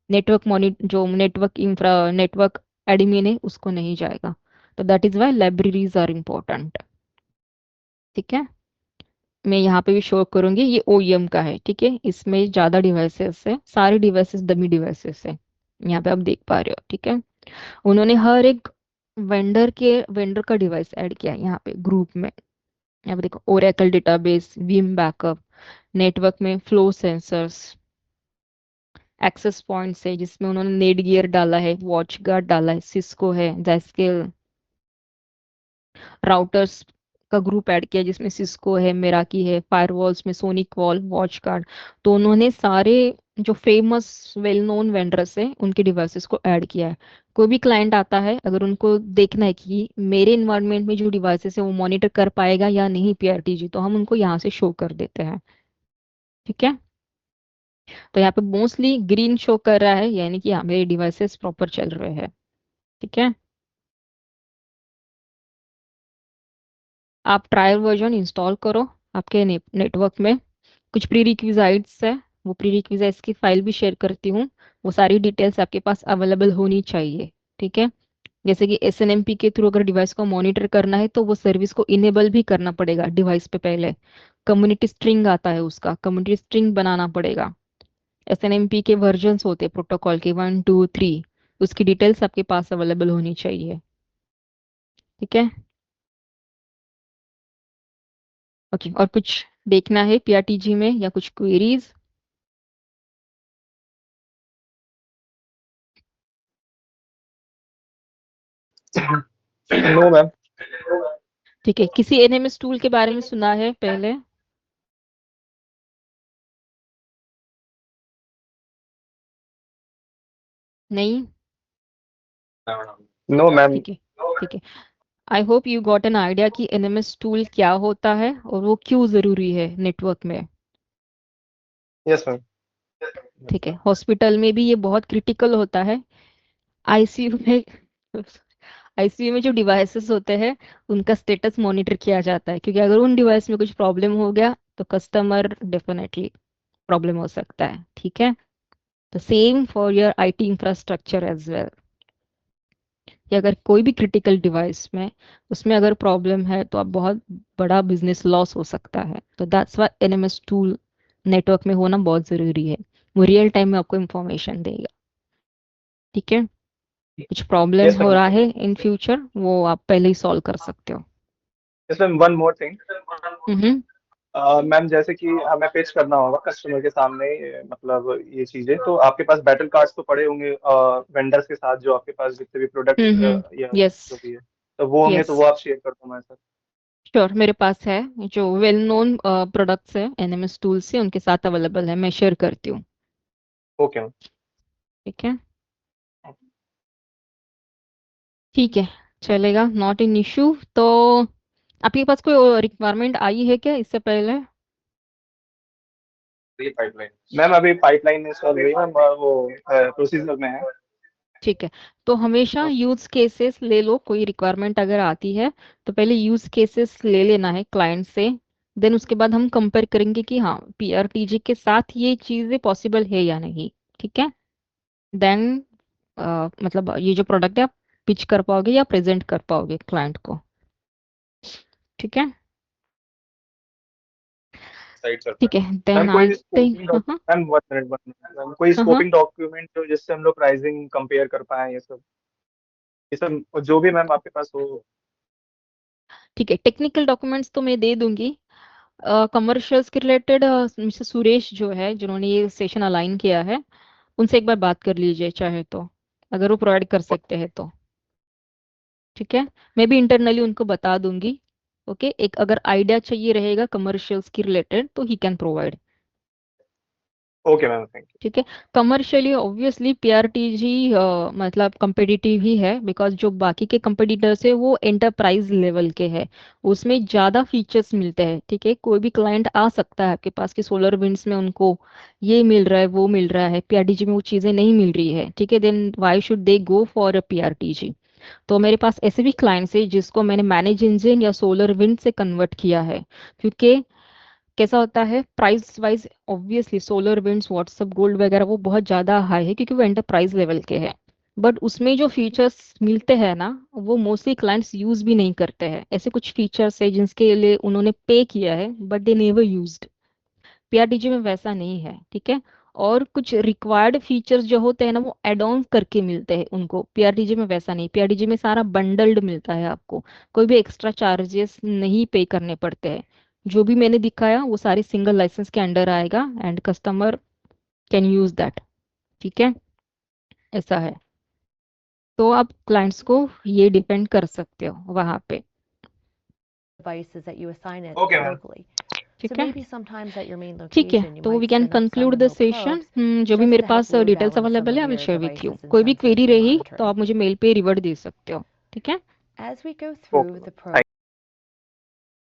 नेटवर्क जो नेटवर्क इंफ्रा नेटवर्क एडमिन है उसको नहीं जाएगा। तो that is why libraries are important. ठीक है, मैं यहाँ पे भी शो करूंगी, ये ओईएम का है। ठीक है, इसमें ज्यादा डिवाइसेस है, सारे डिवाइसेस डमी डिवाइसेस है, यहाँ पे आप देख पा रहे हो। ठीक है, उन्होंने हर एक वेंडर का डिवाइस ऐड किया है यहाँ पे ग्रुप में। यहाँ पे देखो, Oracle database, Vim backup, network में फ्लो सेंसर्स, एक्सेस पॉइंट्स है जिसमें उन्होंने नेट गियर डाला है, वॉच गार्ड डाला है, सिस्को है, जैस्केल, राउटर्स का ग्रुप ऐड किया जिसमें सिस्को है, मेराकी है, फायरवॉल्स में सोनिक वॉल, वॉच गार्ड। तो उन्होंने सारे जो फेमस वेल नोन वेंडर्स है उनके डिवाइसेस को ऐड किया है। कोई भी क्लाइंट आता है, अगर उनको देखना है कि मेरे इन्वायरमेंट में जो डिवाइसेस है वो मॉनिटर कर पाएगा या नहीं पीआरटीजी, तो हम उनको यहाँ से शो कर देते हैं। ठीक है, तो यहाँ पे मोस्टली ग्रीन शो कर रहा है, यानी कि हाँ मेरे डिवाइसेस प्रॉपर चल रहे हैं। ठीक है, आप ट्रायल वर्जन इंस्टॉल करो आपके नेटवर्क में। कुछ प्री रिक्विजाइट्स है, वो प्री रिक्विजाइट्स की फाइल भी शेयर करती हूँ। वो सारी डिटेल्स आपके पास अवेलेबल होनी चाहिए। ठीक है, जैसे कि एसएनएमपी के थ्रू अगर डिवाइस को मॉनिटर करना है तो वो सर्विस को इनेबल भी करना पड़ेगा डिवाइस पे पहले। कम्युनिटी स्ट्रिंग आता है, उसका कम्युनिटी स्ट्रिंग बनाना पड़ेगा। एसएनएमपी के वर्जन्स होते हैं प्रोटोकॉल के 1 2 3, उसकी डिटेल्स आपके पास अवेलेबल होनी चाहिए। ठीक है, ओके, और कुछ देखना है पीआरटीजी में या कुछ क्वेरीज? No ma'am. ठीक है, किसी एनएमएस टूल के बारे में सुना है पहले? नहीं? No ma'am. ठीक है, ठीक है, I hope you got an idea कि एनएमएस टूल क्या होता है और वो क्यों जरूरी है नेटवर्क में। Yes ma'am. ठीक है, हॉस्पिटल में भी ये बहुत क्रिटिकल होता है। आईसीयू में आईसीयू में जो डिवाइसेस होते हैं उनका स्टेटस मॉनिटर किया जाता है, क्योंकि अगर उन डिवाइस में कुछ प्रॉब्लम हो गया तो कस्टमर डेफिनेटली प्रॉब्लम हो सकता है। ठीक है, तो same for your IT infrastructure as well, कि अगर कोई भी क्रिटिकल डिवाइस में उसमें अगर प्रॉब्लम है तो आप बहुत बड़ा बिजनेस लॉस हो सकता है। तो that's why NMS tool network में होना बहुत जरूरी है, वो रियल टाइम में आपको इंफॉर्मेशन देगा। ठीक है, कुछ प्रॉब्लम यस हो मैम। रहा है इन फ्यूचर वो आप पहले ही सॉल्व कर सकते हो। Yes ma'am, one more thing. Hmm. Ma'am जैसे कि हमें पेश करना होगा कस्टमर के सामने, मतलब ये चीजें तो आपके पास बैटल कार्ड्स तो पड़े होंगे वेंडर्स के साथ, जो आपके पास जितने भी प्रोडक्ट्स या यस, जो भी है, तो वो होंगे, यस, तो वो आप शेयर कर दो हमारे साथ। श्योर, मेरे पास है, जो वेल नोन प्रोडक्ट्स है एनएमएस टूल से उनके साथ अवेलेबल है, मैं शेयर करती हूँ। Okay ma'am. ठीक है, ठीक है, चलेगा, नॉट इन इशू। तो आपके पास कोई रिक्वायरमेंट आई है क्या इससे पहले? मैम अभी पाइपलाइन इंस्टॉल हुई है मैम, वो प्रोसीजर में है। ठीक है, तो हमेशा यूज केसेस ले लो, कोई रिक्वायरमेंट अगर आती है तो पहले यूज केसेस ले लेना है क्लाइंट से। देन उसके बाद हम कंपेयर करेंगे कि हाँ पीआरटीजी के साथ ये चीजें पॉसिबल है या नहीं। ठीक है, देन मतलब ये जो प्रोडक्ट है आप पिच कर पाओगे या प्रेजेंट कर पाओगे क्लाइंट को। ठीक है, साइड सर। ठीक है, मैम देन कोई आते स्कोपिंग हाँ हाँ मैम 1 मिनट, मैम कोई हाँ हाँ। स्कोपिंग डॉक्यूमेंट जो जिससे हम लोग प्राइसिंग कंपेयर कर पाए ये सब, ये सब जो भी मैम आपके पास हो। ठीक है, टेक्निकल डॉक्यूमेंट्स तो मैं दे दूंगी। कमर्शियल्स के रिलेटेड मिस्टर सुरेश जो है, जिन्होंने ये सेशन अलाइन किया है, उनसे एक बार बात कर लीजिए चाहे तो, अगर वो प्रोवाइड कर सकते हैं तो। ठीक है, मैं भी इंटरनली उनको बता दूंगी। ओके, एक अगर आइडिया चाहिए रहेगा कमर्शियल्स की रिलेटेड तो he can provide. Okay ma'am, thank you. ठीक है, कमर्शियली ऑब्वियसली पीआरटीजी मतलब competitive ही है, बिकॉज जो बाकी के कंपटीटर्स है वो एंटरप्राइज लेवल के हैं, उसमें ज़्यादा फीचर्स मिलते हैं। ठीक है, कोई भी क्लाइंट आ सकता है आपके पास कि सोलर विंड्स में उनको ये मिल रहा है वो मिल रहा है, पीआरटीजी में वो चीज़ें नहीं मिल रही है। ठीक है, then why should they go for a PRTG. तो मेरे पास ऐसे भी क्लाइंट्स है जिसको मैंने मैनेज इंजन या सोलर विंड से कन्वर्ट किया है, क्योंकि कैसा होता है price wise, obviously solar winds WhatsApp gold वगैरह वो बहुत ज़्यादा हाई है क्योंकि वो एंटरप्राइज लेवल के हैं। बट उसमें जो फीचर्स मिलते हैं ना, वो मोस्टली क्लाइंट्स यूज भी नहीं करते हैं। ऐसे कुछ फीचर्स है जिनके लिए उन्होंने पे किया है बट दे नेवर यूज्ड। पीआरडीजी में वैसा नहीं है। ठीक है, और कुछ रिक्वायर्ड फीचर्स जो होते हैं ना वो एड ऑन करके मिलते हैं उनको, पीआरडीजी में वैसा नहीं। पीआरडीजी में सारा बंडल्ड मिलता है आपको, कोई भी एक्स्ट्रा चार्जेस नहीं पे करने पड़ते हैं। जो भी मैंने दिखाया वो सारे सिंगल लाइसेंस के अंडर आएगा and customer can use that. ठीक है, ऐसा है। तो आप क्लाइंट्स को ये डिपेंड कर सकते हो वहां पे। devices that you assign it okay ma'am. locally. So ठीक है, maybe sometimes at your main ठीक है, location you तो we might can spin up some conclude the remote session. probes जो भी just मेरे to help पास load details balance some available है of I will your share with you. devices in कोई भी some क्वेरी sensory रही तो monitoring. आप मुझे मेल पे रिवर्ट दे सकते हो। ठीक है। As we go okay through the ma'am. probe